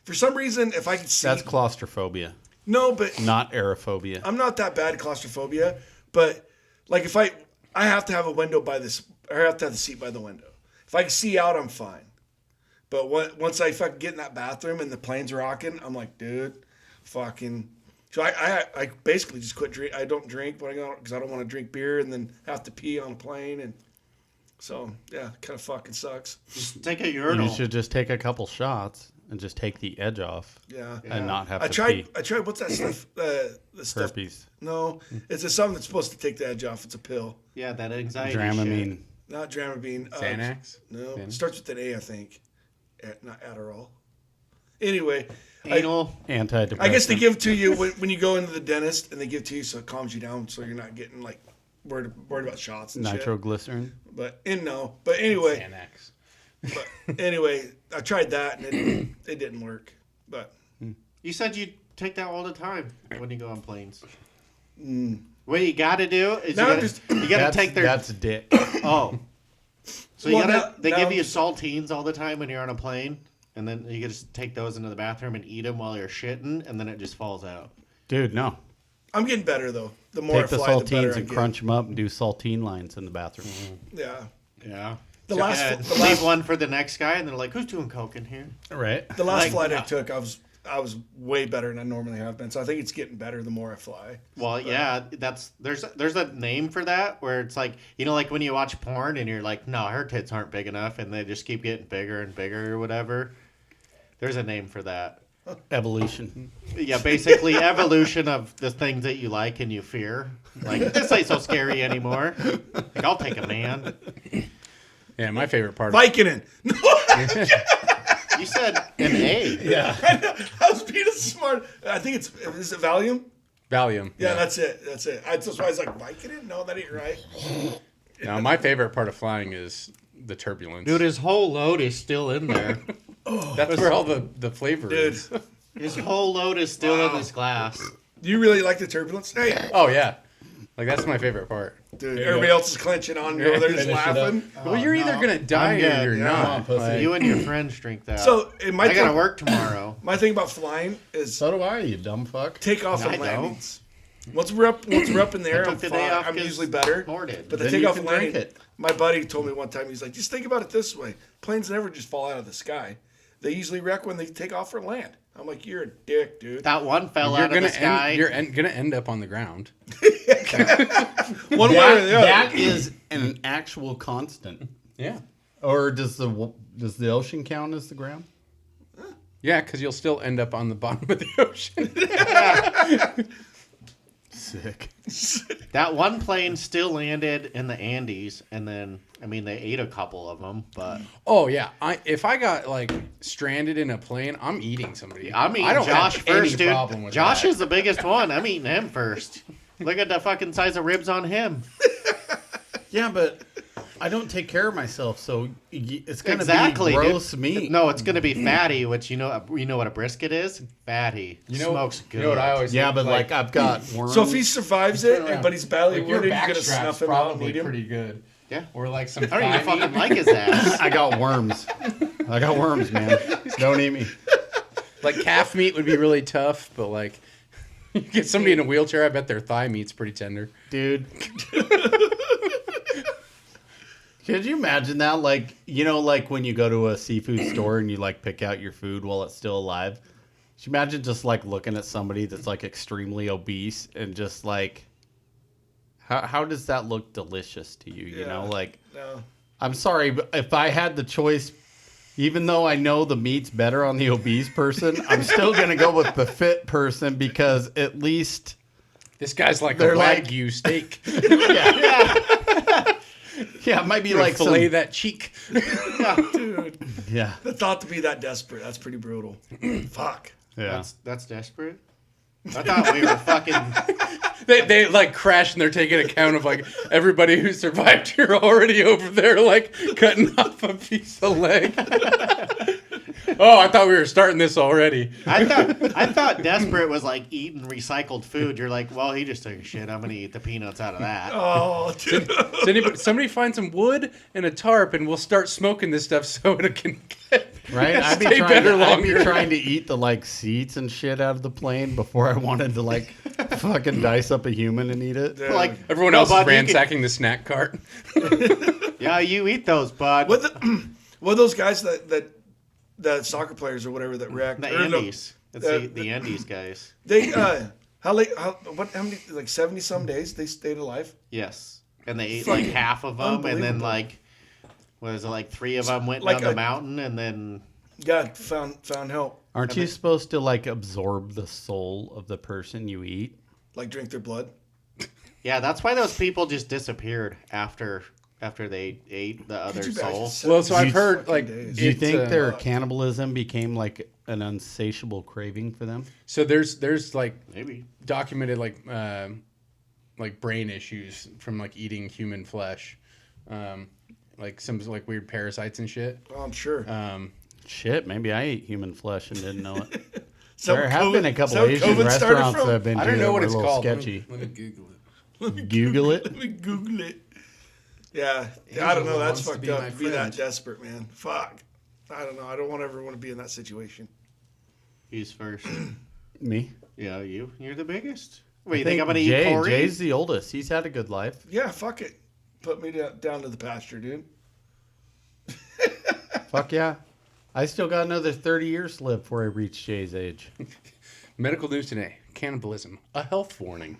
for some reason, if I can see, That's claustrophobia, no, but not aerophobia. I'm not that bad at claustrophobia. But like if I have to have a window by this, or I have to have the seat by the window. If I can see out, I'm fine. But once I fucking get in that bathroom and the plane's rocking, I'm like, dude, fucking. So I basically just quit drink. I don't drink when I go because I don't want to drink beer and then have to pee on a plane, and so yeah, kind of fucking sucks. Just take a urinal. You should just take a couple shots and just take the edge off Yeah. and not have I to tried. pee. I tried. What's that stuff? The stuff. Herpes. No, it's something that's supposed to take the edge off. It's a pill, Yeah, that anxiety Dramamine. not Dramamine. Xanax? No, Xanax? it starts with an A, I think. Not Adderall. Anyway, shit. Anal. Antidepressant. I guess they give to you when you go into the dentist, and they give to you so it calms you down, so you're not getting like worried about shots and shit. nitroglycerin. But anyway, Xanax. anyway, I tried that and it didn't work. But You said you take that all the time when you go on planes. What you got to do is Now you got to take their. That's dick. Oh. So Well, they now- give you saltines all the time when you're on a plane, and then you just take those into the bathroom and eat them while you're shitting, and then it just falls out. Dude, no. I'm getting better though. The more Take the I fly, the better saltines I and get. crunch them up and do saltine lines in the bathroom. Yeah. Yeah. The So, last- yeah, the leave last- one for the next guy, and they're like, "Who's doing coke in here?" Right. The last Like, flight I no. took, I was way better than I normally have been. So I think it's getting better the more I fly. Well, yeah, there's a name for that where it's like, you know, like when you watch porn and you're like, no, her tits aren't big enough, and they just keep getting bigger and bigger or whatever. There's a name for that. Evolution. Yeah, basically evolution of the things that you like and you fear. Like, this ain't so scary anymore. Like, I'll take a man. Yeah, my favorite part. Vicodin. No, You said an A. Yeah. I was being smart. I think is it Valium? Valium. Yeah, that's it. That's why I was like, Vicodin? No, that ain't right. Now, my favorite part of flying is the turbulence. Dude, his whole load is still in there. That's where all the flavor Dude. is. His whole load is still in this glass. Do you really like the turbulence? Hey, Oh yeah, like that's my favorite part. dude, everybody else is clenching on you over there just Finish it up. laughing. Well, you're either gonna die I'm or good. you're Yeah. not. Come on, pussy. Like, You and your friends drink that. So, my I gotta thing, work tomorrow. my thing about flying is So do I, you dumb fuck. takeoff I and don't. landings. Once we're up in the air, I I'm took the day fine. off I'm 'cause usually better. More did. But the Then you takeoff can and landing, drink it. my buddy told me one time, he's like, just think about it this way. Planes never just fall out of the sky. They usually wreck when they take off or land. I'm like, you're a dick, dude. That one fell you're out of gonna the sky. gonna end up on the ground. One way or the other. That is an actual constant. Yeah. Or does the ocean count as the ground? Yeah, because you'll still end up on the bottom of the ocean. Sick. That one plane still landed in the Andes, and then they ate a couple of them, but Oh yeah, if I got like stranded in a plane, I'm eating somebody. I'm eating I don't Josh have any first, dude. problem with Josh that. is the biggest one. I'm eating him first. Look at the fucking size of ribs on him. Yeah, but I don't take care of myself, so it's gonna Exactly, be dude. gross meat. No, it's gonna be fatty, which you know what a brisket is? Fatty. Smokes good. You know what I always Yeah, think, but like I've got worms. So if he survives it, around. but he's badly like your wounded, you're back going to strap's snuff him out and probably eat him? pretty good. Yeah. Or like some I don't even thigh fucking meat. like his ass. I got worms. I got worms, man. Don't eat me. Like calf meat would be really tough, but like you get somebody in a wheelchair, I bet their thigh meat's pretty tender. Dude. Could you imagine that? Like, like when you go to a seafood store and you like pick out your food while it's still alive. Could you imagine just like looking at somebody that's like extremely obese and just like, how does that look delicious to you? You know, like, No. I'm sorry, but if I had the choice, even though I know the meat's better on the obese person, I'm still going to go with the fit person because at least, This guy's like They're a like- Wagyu steak. yeah, it might be like fillet some, that cheek. Dude, yeah, the thought to be that desperate, that's pretty brutal. Fuck. yeah. That's desperate. I thought we were fucking. They like crash and they're taking account of like everybody who survived. You're already over there like cutting off a piece of leg. Oh, I thought we were starting this already. I thought desperate was like eating recycled food. You're like, well, he just took a shit. I'm gonna eat the peanuts out of that. Oh, dude. Somebody find some wood and a tarp, and we'll start smoking this stuff so it can get Right? I'd be, stay better I'd be longer. trying to eat the like seats and shit out of the plane before I wanted to like fucking dice up a human and eat it. Dude. Like Everyone no, else bud, is ransacking the snack cart. Yeah, you eat those, bud. What those guys that soccer players or whatever that wrecked? The or no, Andes. It's the Andes guys. They how many like 70 some days they stayed alive? Yes, and they ate Fucking like half of them, and then unbelievable. like, what is it, like 3 of them went Like down the a- mountain, and then God found help. Aren't you supposed to like absorb the soul of the person you eat? Like drink their blood. yeah, that's why those people just disappeared after they ate the other Could you imagine soul. Well, so I've 70 heard fucking like days? Do you it's, think their cannibalism became like an unsatiable craving for them? so there's like Maybe. documented like brain issues from like eating human flesh, like some like weird parasites and shit. Oh, I'm sure. Shit, maybe I ate human flesh and didn't know it. So There have been a couple so Asian COVID started restaurants from? that I've been to I don't know that what were it's a little called. sketchy. Let me Google it. Google it. Let me Google it. Yeah, I don't know. That's wants to fucked be up. my To be that friend. desperate, man. Fuck. I don't know. I don't want to ever want to be in that situation. He's first. Me. Yeah, you're the biggest. What, you I think I'm gonna eat Corey? Jay's the oldest. He's had a good life. Yeah, fuck it. Put me down to the pasture, dude. Fuck yeah. I still got another 30 years to live before I reach Jay's age. Medical news today: cannibalism, a health warning.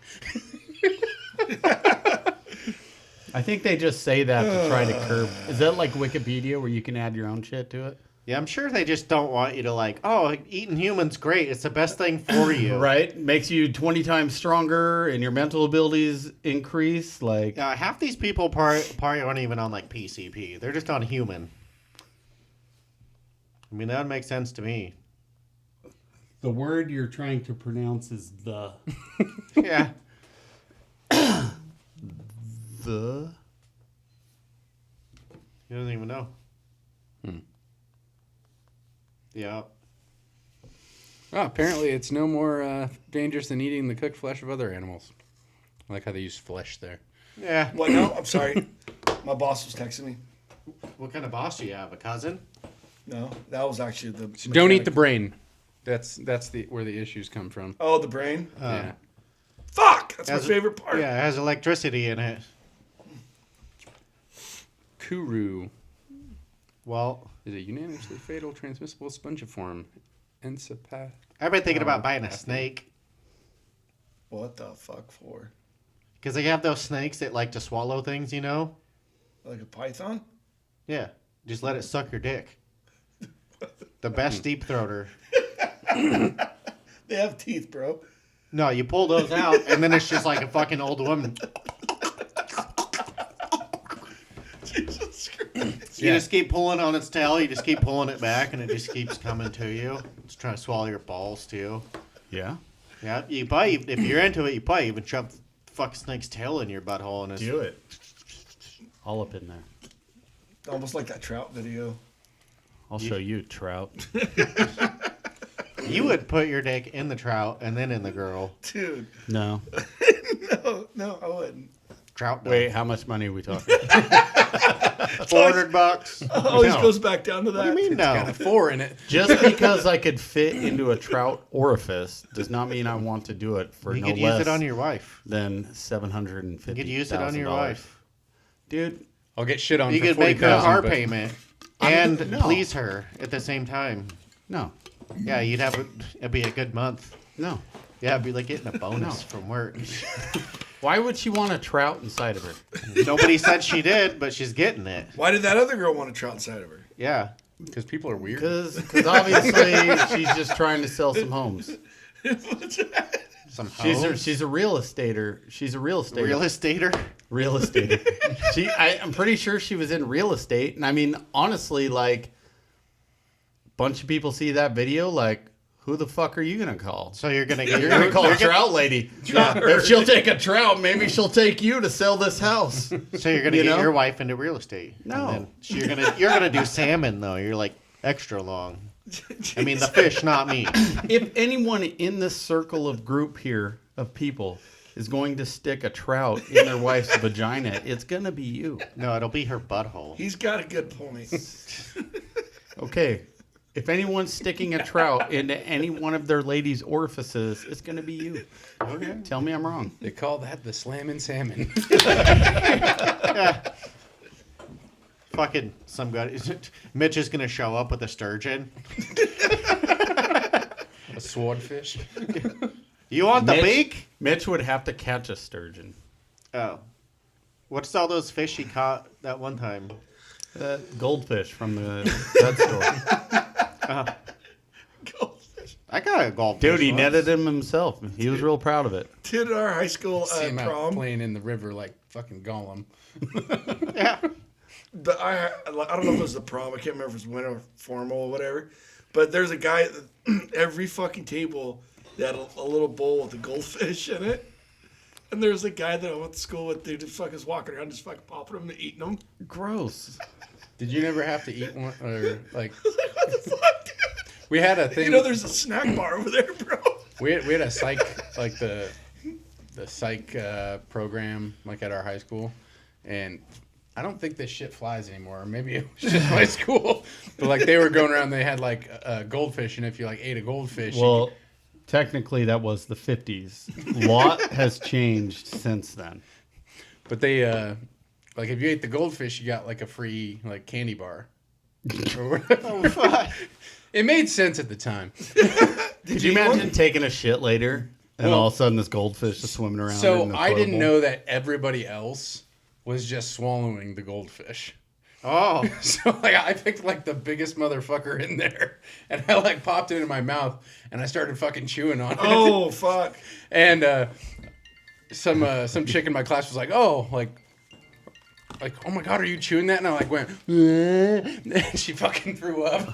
I think they just say that to try to curb. Is that like Wikipedia where you can add your own shit to it? Yeah, I'm sure they just don't want you to like, oh, eating humans great. It's the best thing for you. Right? Makes you 20 times stronger and your mental abilities increase. Like, Half these people probably aren't even on like PCP. They're just on human. I mean, that would make sense to me. the word you're trying to pronounce is the. Yeah. The. He doesn't even know. Yeah. Oh, apparently it's no more dangerous than eating the cooked flesh of other animals. I like how they use flesh there. Yeah. What? No, I'm sorry. My boss was texting me. What kind of boss do you have? A cousin? No, that was actually the. So don't eat the brain. That's where the issues come from. Oh, the brain. Yeah. Fuck! That's my Has- favorite part. Yeah, it has electricity in it. Kuru Well, is a unanimously fatal transmissible spongiform encephalitis. I've been thinking about buying a snake. What the fuck for? Because they have those snakes that like to swallow things, you know? Like a python? Yeah. Just let it suck your dick. The best deep throater. They have teeth, bro. No, you pull those out, and then it's just like a fucking old woman. Jesus Christ. You just keep pulling on its tail, you just keep pulling it back, and it just keeps coming to you. It's trying to swallow your balls, too. Yeah. Yeah, you probably, if you're into it, you probably even shove the fuck snake's tail in your butthole. And it's, Do it. All up in there. Almost like that trout video. I'll show you, Trout. You would put your dick in the trout and then in the girl. Dude. No. No, I wouldn't. Trout done. Wait, how much money are we talking? $400. Always No. goes back down to that. What do you mean Got no? a 4 in it. Just because I could fit into a trout orifice does not mean I want to do it for You no could less use it on your wife. than $750,000. You could use it on your wife. Dude, I'll get shit on You for could make her a 40,000, car but payment and No. please her at the same time. no. Yeah, it'd be a good month. No. Yeah, it'd be like getting a bonus from work. Why would she want a trout inside of her? Nobody said she did, but she's getting it. Why did that other girl want a trout inside of her? Yeah. because people are weird. Because obviously she's just trying to sell some homes. Some She's hoes. a real estater. She's a real estater. real estater. Real estater. I'm pretty sure she was in real estate. And I mean, honestly, like, bunch of people see that video, like, who the fuck are you gonna call? So you're gonna get You're gonna call a trout lady. If she'll take a trout, maybe she'll take you to sell this house. So you're gonna You get know? your wife into real estate. No. And then you're gonna do salmon though. You're like extra long. I mean the fish, not me. If anyone in this circle of group here of people is going to stick a trout in their wife's vagina, it's gonna be you. No, it'll be her butthole. He's got a good point. Okay. If anyone's sticking a trout into any one of their ladies' orifices, it's gonna be you. Okay. Tell me I'm wrong. They call that the slammin' salmon. Fucking some guy. Mitch is gonna show up with a sturgeon. A swordfish. You want the Mitch- beak? Mitch would have to catch a sturgeon. Oh. What's all those fish he caught that one time? Goldfish from the pet store. Goldfish. I got a goldfish. Dude, he once. netted him himself. He was real proud of it. Dude, at our high school See him out prom, playing in the river like fucking Gollum. Yeah. I don't know if it was the prom. I can't remember if it was winter or formal or whatever. But there's a guy at every fucking table that had a little bowl with a goldfish in it. And there's a guy that I went to school with, dude, just fucking walking around, just fucking popping them and eating them. Gross. Did you never have to eat one or like? What the fuck, dude? We had a thing. You know, there's a snack bar over there, bro. We had a psych like the psych program like at our high school, and I don't think this shit flies anymore. Maybe it was just my school, but like they were going around. They had like a goldfish, and if you like ate a goldfish, you Well, technically that was the 50s. Lot has changed since then. but they like if you ate the goldfish, you got like a free like candy bar. Or whatever. Oh, fuck. It made sense at the time. Could you imagine taking a shit later and Well, all of a sudden this goldfish is swimming around? So in the I toilet didn't bowl? know that everybody else was just swallowing the goldfish. Oh, So like I picked like the biggest motherfucker in there, and I like popped it in my mouth, and I started fucking chewing on it. Oh fuck! And some chick in my class was like, "Oh, like, oh my god, are you chewing that?" And I like went, and she fucking threw up.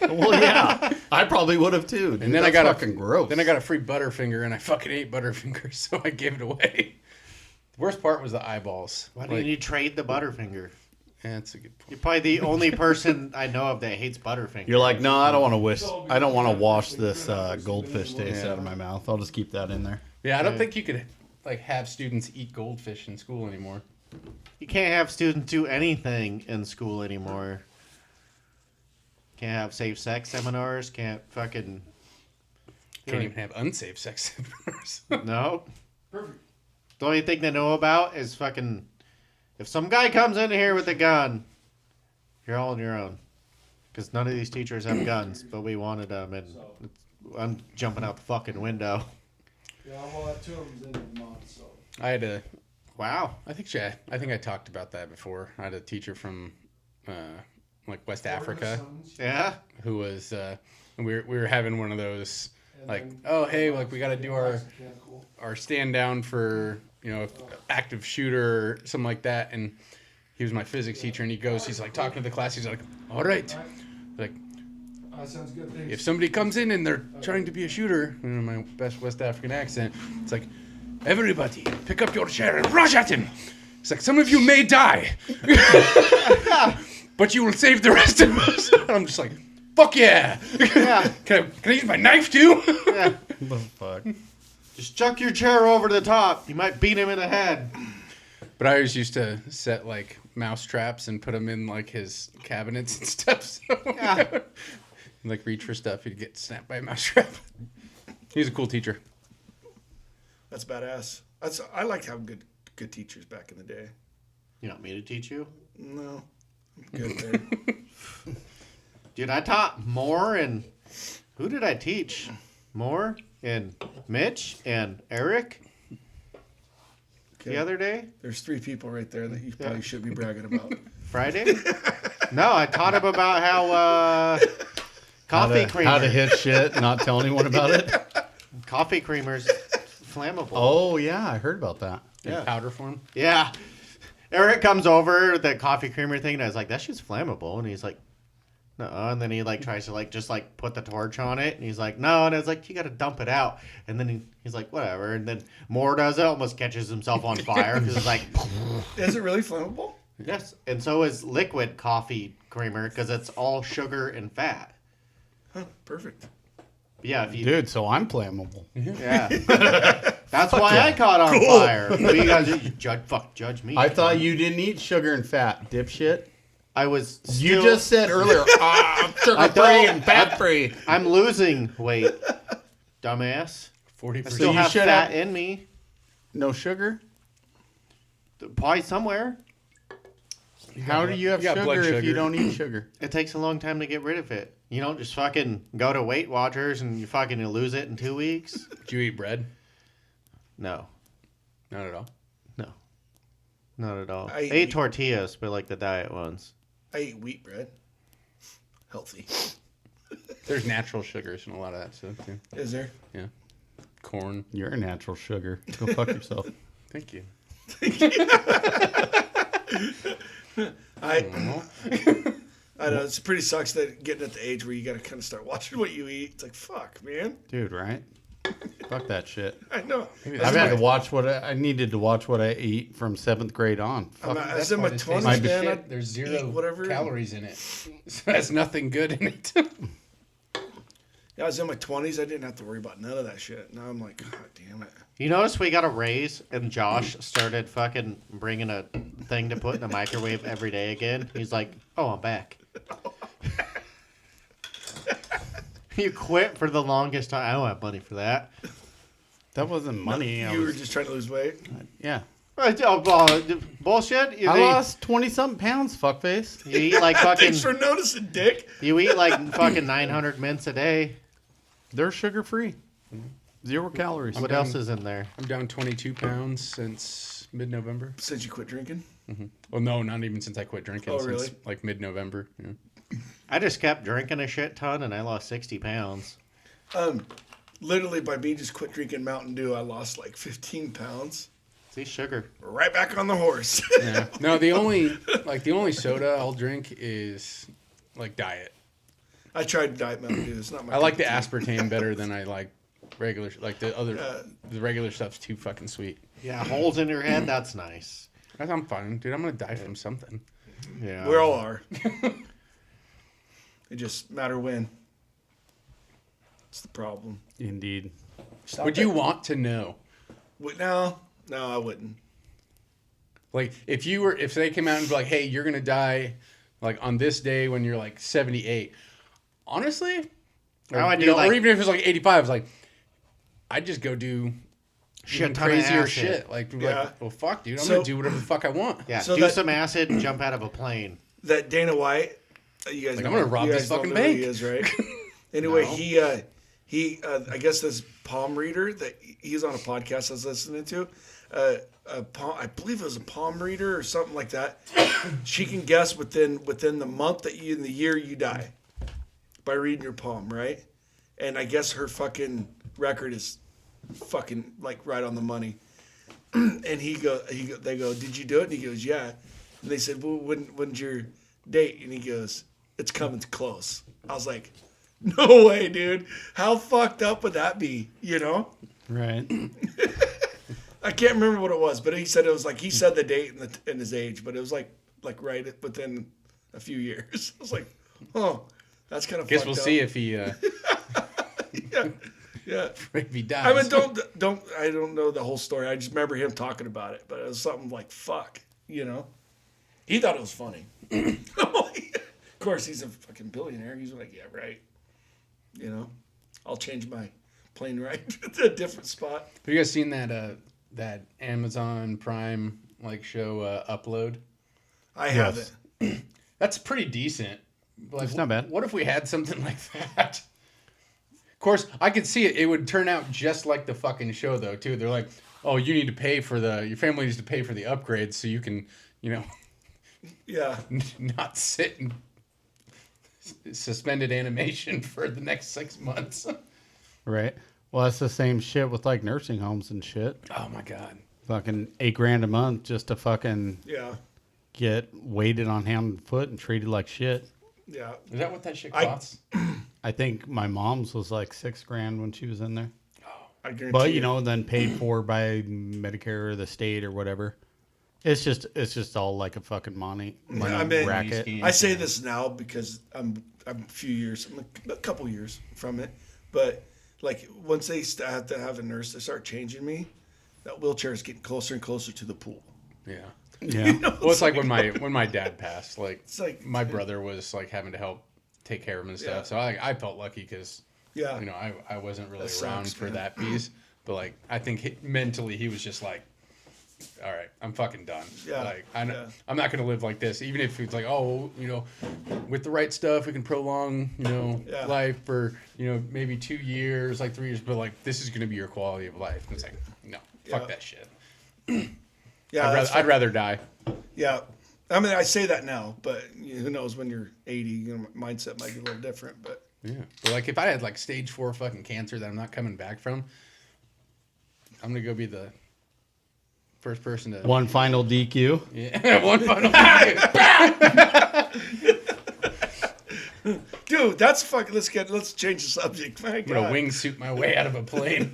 Well, yeah, I probably would have too. Dude. And then That's I got fucking gross. Then I got a free Butterfinger, and I fucking ate Butterfinger, so I gave it away. The worst part was the eyeballs. why didn't you trade the Butterfinger? Yeah, that's a good point. You're probably the only person I know of that hates Butterfinger. You're like, no, I don't want to I don't want to wash this goldfish taste out of my mouth. I'll just keep that in there. Yeah, I don't think you could like have students eat goldfish in school anymore. You can't have students do anything in school anymore. Can't have safe sex seminars. Can't fucking. Can't even have unsafe sex seminars. No. Perfect. The only thing they know about is fucking. If some guy comes in here with a gun, you're all on your own. Because none of these teachers have guns, but we wanted them, and I'm jumping out the fucking window. Yeah, well, that two of them's in the month, so. I had a. Wow. I think I talked about that before. I had a teacher from, like West Africa, Yeah. who was, we were having one of those, like, oh hey, like we got to do our stand down for active shooter or something like that, and he was my physics teacher, and he's like talking to the class, he's like, all right, like Sounds good. Thanks. if somebody comes in and they're trying to be a shooter, my best West African accent, it's like, everybody pick up your chair and rush at him. It's like, some of you may die, but you will save the rest of us. I'm just like, fuck yeah. Yeah. Can I use my knife too? Yeah. The fuck? Just chuck your chair over the top. You might beat him in the head. But I always used to set like mouse traps and put them in like his cabinets and stuff. So Yeah. like reach for stuff, he'd get snapped by a mouse trap. He's a cool teacher. That's badass. I liked having good teachers back in the day. You want me to teach you? No, I'm good there. Dude, I taught Moore and... Who did I teach? Moore and Mitch and Eric the other day? There's 3 people right there that you probably should be bragging about. Friday? No, I taught him about how coffee creamer... How to hit shit, not tell anyone about it. Coffee creamer's flammable. Oh yeah, I heard about that. In powder form. Yeah. Eric comes over, the coffee creamer thing, and I was like, that shit's flammable. And he's like, no. And then he like tries to like just like put the torch on it. And he's like, no. And I was like, you got to dump it out. And then he's like, whatever. And then Moore does it, almost catches himself on fire because it's like, Is it really flammable? yes. And so is liquid coffee creamer because it's all sugar and fat. Huh, perfect. But yeah, if you Dude, so I'm flammable. yeah, that's why I caught on fire. But you guys judge me. I thought you didn't eat sugar and fat, dipshit. I was. You still- just said earlier, sugar I free don't- and fat free. I'm losing weight, dumbass. 40%. I still you have should fat have- in me. No sugar? Probably somewhere. How do you have you got blood sugar if you sugar. don't eat sugar? It takes a long time to get rid of it. You don't just fucking go to Weight Watchers and you fucking lose it in 2 weeks. Did you eat bread? No, Not at all. not at all. I I ate eat- tortillas, but like the diet ones. I eat wheat bread. Healthy. There's natural sugars in a lot of that stuff too. Is there? Corn. You're a natural sugar. Go fuck yourself. Thank you. I know it's pretty sucks that getting at the age where you got to kind of start watching what you eat. It's like fuck, man. Dude, right? Fuck that shit. I know. I've had to watch I needed to watch what I eat from 7th grade on. I'm Fuck. not, I was in my why this 20s, tastes man. shit. I'd There's eat zero whatever. calories in it. So it has nothing good in it. Yeah, I was in my 20s. I didn't have to worry about none of that shit. Now I'm like, God damn it. You notice we got a raise and Josh started fucking bringing a thing to put in the microwave every day again. He's like, oh, I'm back. You quit for the longest time. I don't have money for that. That wasn't money. You were just trying to lose weight. Yeah. Bullshit. I lost 20-something pounds, fuckface. You eat like fucking. Thanks for noticing, Dick. You eat like fucking 900 mints a day. They're sugar-free. 0 calories. What else is in there? I'm down 22 pounds since mid-November. Since you quit drinking? Well, no, not even since I quit drinking. Oh, since really? like mid-November. Yeah. I just kept drinking a shit ton, and I lost 60 pounds. Literally, by me just quit drinking Mountain Dew, I lost like 15 pounds. See, sugar. Right back on the horse. Yeah. No, the only soda I'll drink is like diet. I tried Diet Mountain Dew. It's not my I like cup the of tea. aspartame better than I like regular. Like the other, the regular stuff's too fucking sweet. Yeah, holes in your head, that's nice. I'm fine, dude. I'm gonna die from something. Yeah. We all are. It just matter when. It's the problem. Indeed. Stop Would it. you want to know? No, I wouldn't. Like, if they came out and be like, "Hey, you're gonna die, like on this day when you're like 78." Honestly, I would you do know, like or even if it's like 85, it's like I'd just go do shit ton of crazier acid. shit. Like, Yeah. well, fuck, dude, I'm So- gonna do whatever the fuck I want. Yeah, So do that- some acid and jump out of a plane. That Dana White, you guys Like, know, I'm gonna rob you this guys don't fucking know who bank. He is, right? Anyway, No. he I guess this palm reader that he's on a podcast I was listening to. I believe it was a palm reader or something like that. She can guess within the month that in the year you die by reading your palm, right? And I guess her fucking record is fucking like right on the money. And they go, "Did you do it?" And he goes, "Yeah." And they said, "Well, when's your date?" And he goes, "It's coming close." I was like, "No way, dude! How fucked up would that be?" You know? Right. I can't remember what it was, but he said it was like he said the date and his age, but it was like right within a few years. I was like, "Oh, that's kind of." Guess fucked we'll up. see if he Yeah. if he dies. I mean, I don't know the whole story. I just remember him talking about it, but it was something like fuck, you know. He thought it was funny. Of course, he's a fucking billionaire. He's like, yeah, right. You know, I'll change my plane ride to a different spot. Have you guys seen that Amazon Prime like show Upload? I haven't. That's pretty decent. Like, It's not bad. What if we had something like that? Of course, I could see it. It would turn out just like the fucking show, though. Too. They're like, "Oh, you need to pay for your family needs to pay for the upgrades so you can, Yeah. not sit in suspended animation for the next 6 months." Right. Well, that's the same shit with like nursing homes and shit. Oh my god. Fucking $8,000 a month just to fucking Yeah. get weighted on hand and foot and treated like shit. Yeah. Is that what that shit costs? I think my mom's was like $6,000 when she was in there. I guarantee But then paid for by Medicare or the state or whatever. It's just all like a fucking money I mean, racket. I say this now because I'm a couple years from it, but like once they have to have a nurse, they start changing me. That wheelchair is getting closer and closer to the pool. Yeah. Yeah. Well, it's like when my dad passed. Like, It's like- my brother was like having to help take care of him and stuff. Yeah. So I felt lucky because Yeah. I wasn't really That around sucks, for man. that piece. But like I think mentally he was just like, all right, I'm fucking done. Yeah. Like Yeah. I'm not gonna live like this. Even if it's like, oh, with the right stuff we can prolong Yeah. life for maybe 2 years, like 3 years. But like this is gonna be your quality of life. And it's like no, fuck Yeah. that shit. Yeah. I'd rather die. Yeah. I mean, I say that now, but who knows when you're 80, mindset might be a little different, but Yeah. But like if I had like stage 4 fucking cancer that I'm not coming back from, I'm gonna go be the first person to One final DQ. Yeah, one final dude, that's fucking, let's change the subject. My I'm gonna God. wingsuit my way out of a plane.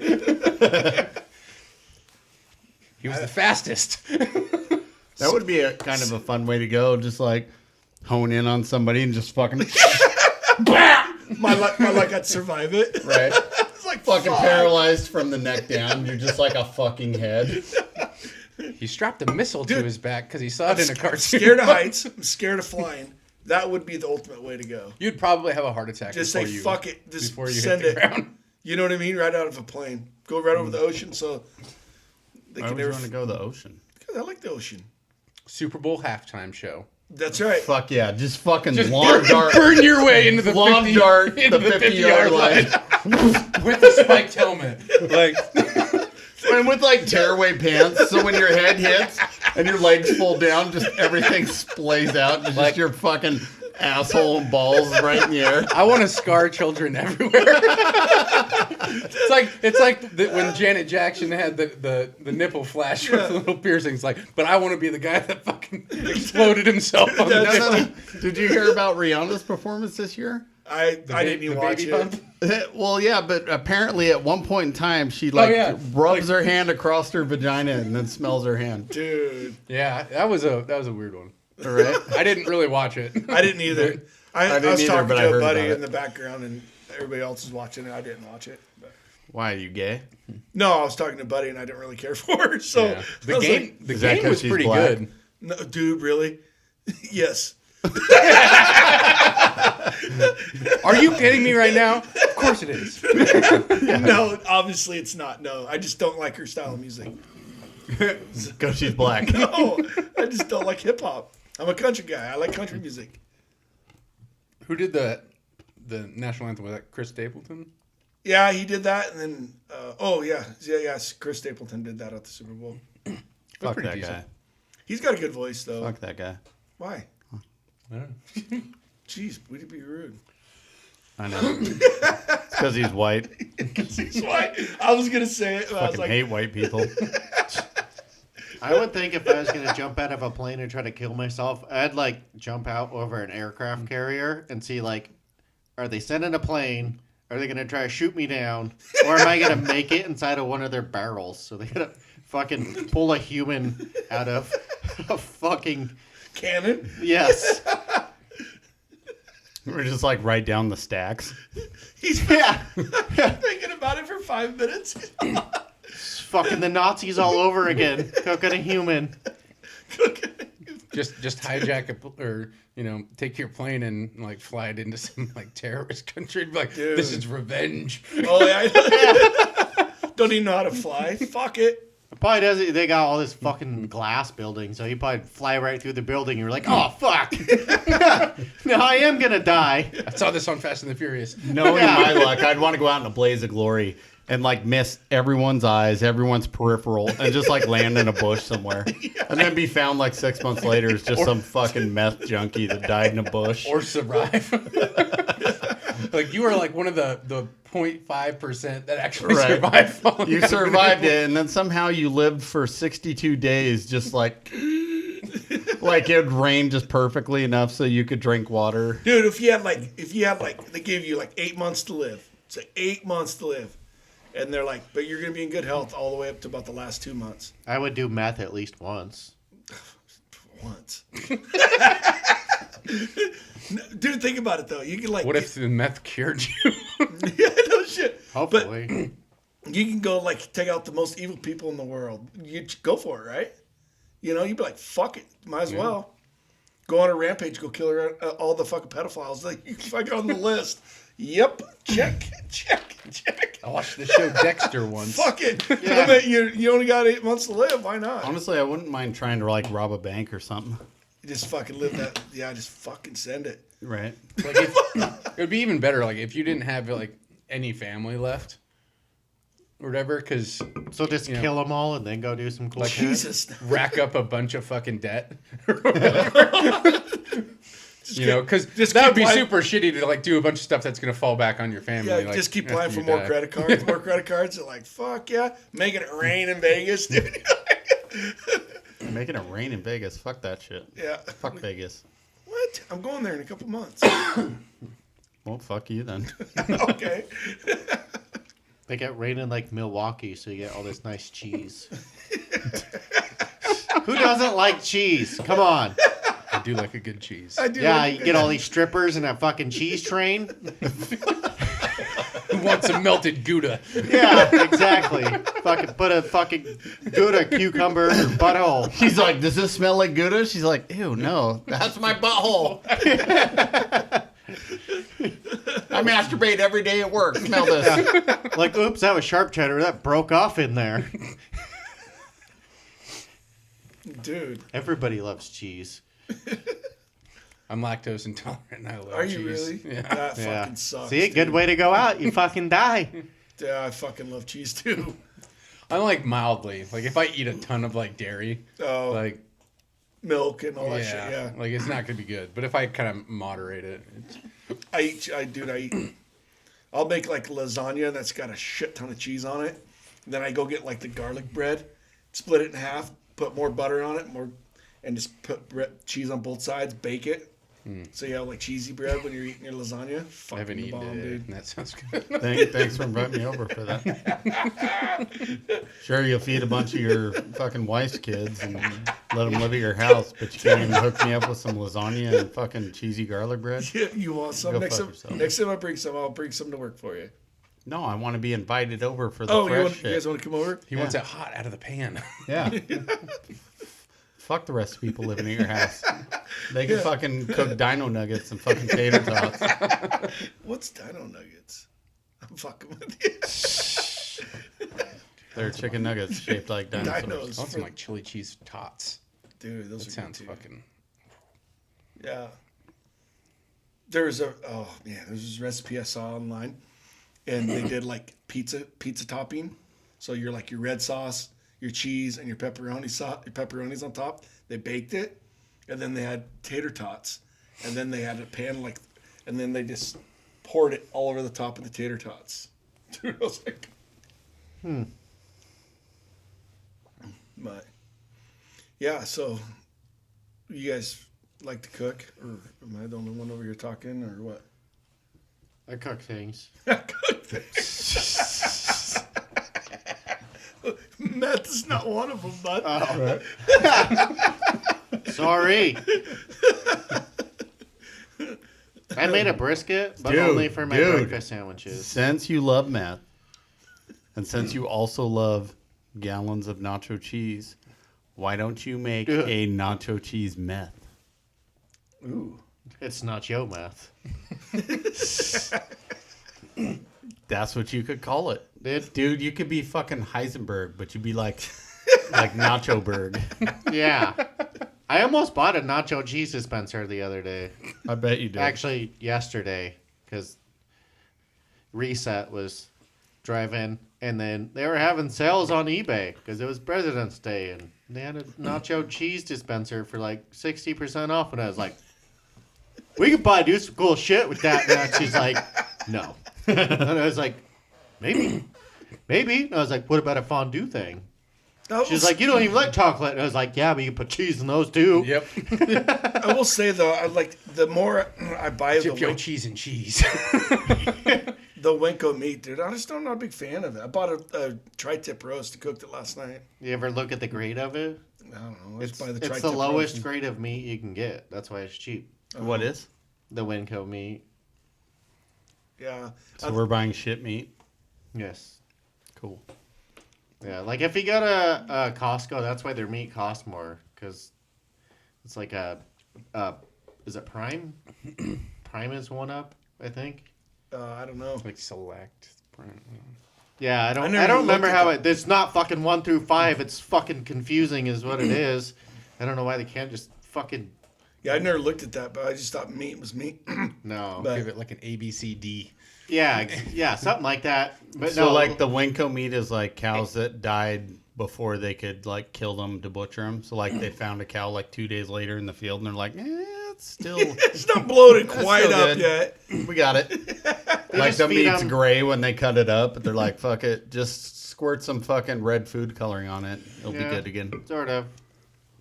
He was the fastest. That would be a kind of a fun way to go. Just like hone in on somebody and just fucking My luck, I'd survive it. right. It's like Fucking fuck. paralyzed from the neck down. You're just like a fucking head. He strapped a missile to his back because he saw it in a cartoon. Scared of heights. I'm scared of flying. That would be the ultimate way to go. You'd probably have a heart attack. Just before say you, fuck it. Just before you send hit the it. ground. You know what I mean? Right out of a plane. Go right over the ocean. So they Why can would you never. want to go to the ocean? I like the ocean. Super Bowl halftime show. That's right. Fuck yeah. Just fucking long dart. Burn your way into the Long 50, dart, into the 50-yard line. with the spiked helmet. Like And with like tearaway pants, so when your head hits and your legs fold down, just everything splays out. It's just your fucking asshole and balls right in the air. I want to scar children everywhere. it's like when Janet Jackson had the nipple flash with the little piercings. Like, but I want to be the guy that fucking exploded himself on the No. Did you hear about Rihanna's performance this year? I didn't even watch it. Well, yeah, but apparently at one point in time, she rubs her hand across her vagina and then smells her hand. Dude. Yeah, that was a weird one. All right. I didn't really watch it. I didn't either. I didn't was either, talking but I to a heard buddy about in it. the background, and everybody else was watching it. I didn't watch it. But. Why, are you gay? No, I was talking to a buddy, and I didn't really care for her. So Yeah. The I was game, like, the Is that game 'cause was she's pretty black? good. no, dude, really? Yes. Are you kidding me right now? Of course it is. No, obviously it's not. No, I just don't like her style of music. Because she's black. No, I just don't like hip hop. I'm a country guy. I like country music. Who did the national anthem? Was that Chris Stapleton? Yeah, he did that, and then Chris Stapleton did that at the Super Bowl. Fuck pretty that decent. guy. He's got a good voice, though. Fuck that guy. Why? I don't know. Jeez, would it be rude? I know. It's because he's white. He's white. I was gonna say it. But I was Fucking like, hate white people. I would think if I was going to jump out of a plane and try to kill myself, I'd like jump out over an aircraft carrier and see like, are they sending a plane? Are they going to try to shoot me down? Or am I going to make it inside of one of their barrels? So they got to fucking pull a human out of a fucking... cannon. Yes. We're just like right down the stacks. He's thinking about it for 5 minutes. It's fucking the Nazis all over again. Cooking a human. Just hijack or take your plane and like fly it into some like terrorist country. And be like, Dude. this is revenge. Oh yeah. Don't even know how to fly. Fuck it. Probably does. They got all this fucking glass building, so you probably fly right through the building. And you're like, oh fuck! No, I am gonna die. I saw this on Fast and the Furious. Knowing my luck, I'd want to go out in a blaze of glory and like miss everyone's eyes, everyone's peripheral, and just like land in a bush somewhere, and then be found like 6 months later as just some fucking meth junkie that died in a bush. Or survive. Like you are like one of the 0.5% that actually Right. survived. falling You out of survived the it, and then somehow you lived for 62 days, just like it rained just perfectly enough so you could drink water. Dude, if you had they gave you like 8 months to live. It's like 8 months to live. And they're like, but you're gonna be in good health all the way up to about the last 2 months. I would do meth at least once. Once. Dude, think about it though. You can like What if the meth cured you? yeah, no shit. Hopefully. You can go like take out the most evil people in the world. You go for it, right? You'd be like, fuck it, might as well. Go on a rampage, go kill all the fucking pedophiles. Like you fucking on the list. Yep, check. I watched the show Dexter once. Fuck it. Yeah. I mean, you only got 8 months to live. Why not? Honestly, I wouldn't mind trying to like rob a bank or something. Just fucking live that. Yeah, just fucking send it. Right. Like it would be even better like if you didn't have like any family left or whatever, because So just kill them all and then go do some cool shit. Jesus. rack up a bunch of fucking debt. Because just that would keep be like- super shitty to like do a bunch of stuff that's gonna fall back on your family. Yeah, like, just keep after applying for you more die. credit cards. More credit cards. They're like, fuck yeah. Making it rain in Vegas, dude. Making it rain in Vegas. Fuck that shit. Yeah. Fuck Vegas. What? I'm going there in a couple months. Well, fuck you then. Okay. They get rain in like Milwaukee, so you get all this nice cheese. Who doesn't like cheese? Come on. I do like a good cheese. I do. Yeah, you get all these strippers in a fucking cheese train. Who wants some melted Gouda? Yeah, exactly. Fucking put a fucking Gouda cucumber in your butthole. He's like, does this smell like Gouda? She's like, ew, no. That's my butthole. I masturbate every day at work. Smell this. Like, oops, that was sharp cheddar. That broke off in there. Dude, Everybody loves cheese. I'm lactose intolerant and I love are cheese. you really? Yeah. That Yeah. fucking sucks. See, a good dude. way to go out. You fucking die. Yeah, I fucking love cheese too. I'm like mildly. Like if I eat a ton of like dairy, like milk and all that shit. Yeah. like it's not gonna be good. But if I kind of moderate it, I'll make like lasagna that's got a shit ton of cheese on it. And then I go get like the garlic bread, split it in half, put more butter on it, and just put cheese on both sides, bake it. So you have like cheesy bread when you're eating your lasagna. I haven't eaten it, dude. and that sounds good. Thanks for inviting me over for that. Sure, you'll feed a bunch of your fucking wife's kids and let them live at your house, but you can't even hook me up with some lasagna and fucking cheesy garlic bread? Yeah, you want some? Go Next fuck yourself. time I bring some, I'll bring some to work for you. No, I want to be invited over for the fresh shit. You guys want to come over? He wants it hot out of the pan. Yeah. Fuck the rest of people living at your house. They can fucking cook dino nuggets and fucking tater tots. What's dino nuggets? I'm fucking with you. They're chicken nuggets shaped like dinosaurs. Dinos. I want some like chili cheese tots. Dude, those That are sounds good too. fucking. Yeah. There's this recipe I saw online, and they did like pizza topping. So you're like your red sauce, your cheese, and your pepperonis on top. They baked it, and then they had tater tots, and then they had a pan and then they just poured it all over the top of the tater tots. Dude, I was like, But yeah, so you guys like to cook, or am I the only one over here talking, or what? I cook things. Meth is not one of them, bud. Sorry. I made a brisket, but Dude, only for my breakfast sandwiches. Since you love meth, and since you also love gallons of nacho cheese, why don't you make a nacho cheese meth? Ooh. It's not yo meth. That's what you could call it. Dude, you could be fucking Heisenberg, but you'd be like Nacho Berg. Yeah. I almost bought a nacho cheese dispenser the other day. I bet you did. Actually, yesterday, because Reset was driving, and then they were having sales on eBay because it was President's Day, and they had a nacho cheese dispenser for like 60% off, and I was like, we could probably do some cool shit with that. And she's like, no. And I was like, maybe. And I was like, what about a fondue thing? She's like, you don't even like chocolate. And I was like, yeah, but you can put cheese in those too. Yep. I will say though, I like the more I buy Dip your cheese and cheese. the Winco meat, dude. I'm not a big fan of it. I bought a tri-tip roast. I cooked it last night. You ever look at the grade of it? I don't know. Let's buy the It's tri-tip the lowest roast. grade of meat you can get. That's why it's cheap. What is? The Winco meat. Yeah. So we're buying shit meat. Yes. Cool. Yeah, like if you go to Costco, that's why their meat costs more, because it's like is it Prime? Prime is one up, I think. I don't know. Like select. Yeah, I don't never remember looked how at it's not fucking 1 through 5. It's fucking confusing, is what it is. I don't know why they can't just fucking Yeah, I never looked at that, but I just thought meat was meat. no. But- Give it like an ABCD. Yeah, something like that. But So no, like the Winco meat is like cows that died before they could like kill them to butcher them. So like they found a cow like 2 days later in the field and they're like, it's still It's not bloated quite still up good. yet. we got it. Like just the feed meat's 'em- gray when they cut it up, but they're like, fuck it, just squirt some fucking red food coloring on it. It'll be Yeah. good again. sort of.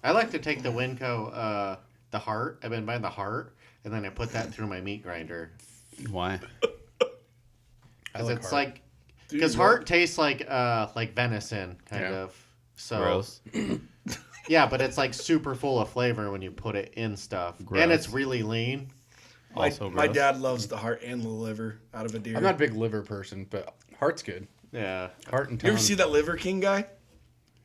I like to take the Winco, the heart. I've been buying the heart, and then I put that through my meat grinder. Why? Because it's heart. like, because heart tastes like venison, kind Yeah. of. So Gross. yeah, but it's like super full of flavor when you put it in stuff, Gross. and it's really lean. Also My gross. dad loves the heart and the liver out of a deer. I'm not a big liver person, but heart's good. Yeah, Heart and You tongue. ever see that Liver King guy?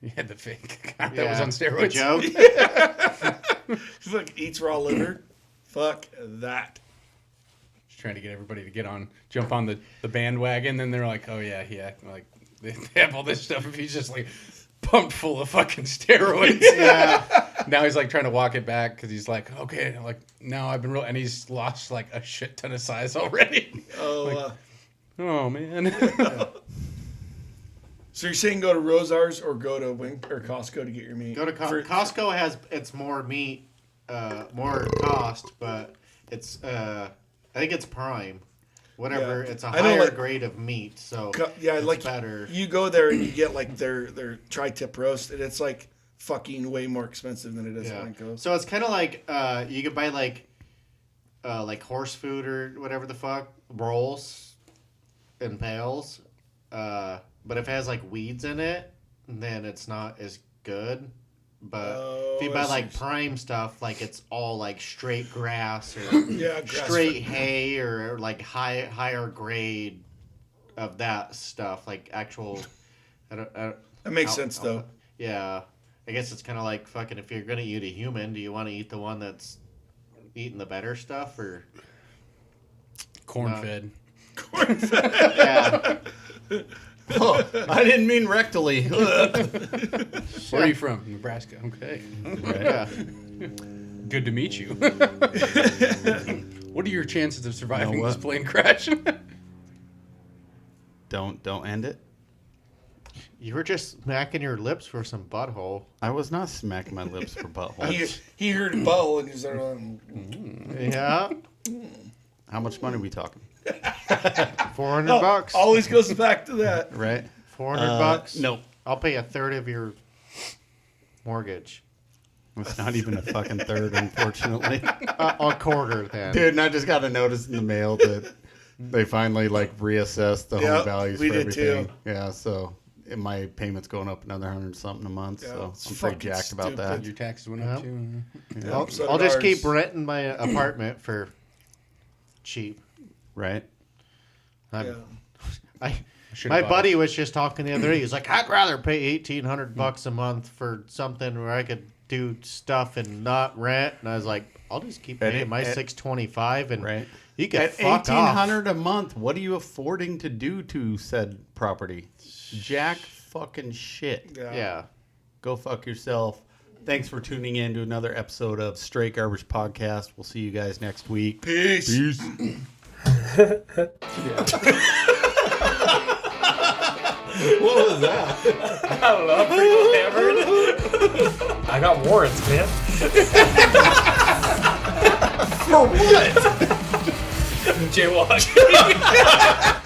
Yeah, the fake guy that was on The steroids. joke. He's like eats raw liver. Fuck that. Just trying to get everybody to jump on the bandwagon. Then they're like, oh yeah. Like they have all this stuff. If he's just like pumped full of fucking steroids. Yeah, Now he's like trying to walk it back because he's like, okay, like now I've been real, and he's lost like a shit ton of size already. Oh, Oh man. So you're saying go to Rosar's or go to Costco to get your meat? Go to Costco has it's more meat, more cost, but it's I think it's prime. Whatever, it's a higher grade of meat, so it's like better. You go there and you get like their tri-tip roast, and it's like fucking way more expensive than it is at Winco. So it's kind of like you could buy like horse food or whatever the fuck rolls and pails, but if it has like weeds in it, then it's not as good. But if you buy like prime stuff, like it's all like straight grass or straight hay or like higher grade of that stuff, like actual. That makes sense though. Yeah, I guess it's kind of like fucking. If you're gonna eat a human, do you want to eat the one that's eating the better stuff or corn fed? Corn fed. Yeah. Oh, I didn't mean rectally. Where are you from? Nebraska. Okay. Yeah. Good to meet you. What are your chances of surviving this plane crash? Don't end it. You were just smacking your lips for some butthole. I was not smacking my lips for butthole. He heard butthole and he's like, Yeah. How much money are we talking? $400. Always goes back to that. Right? $400. No. I'll pay a third of your mortgage. It's not even a fucking third, unfortunately. A quarter then. Dude, and I just got a notice in the mail that they finally like reassessed the home values for everything. Too. Yeah, so my payment's going up another $100 something a month. So I'm pretty jacked about that. Your taxes went up too. Yeah. I'll just keep renting my apartment for cheap. Right? My buddy was just talking the other day. He's like, I'd rather pay $1,800 a month for something where I could do stuff and not rent. And I was like, I'll just keep paying my $625 and you can at fuck $1,800 a month. What are you affording to do to said property? Jack fucking shit. Yeah. Go fuck yourself. Thanks for tuning in to another episode of Straight Garbage Podcast. We'll see you guys next week. Peace. What was that? I don't know. I'm pretty hammered. I got warrants, man. For what? Jaywalking.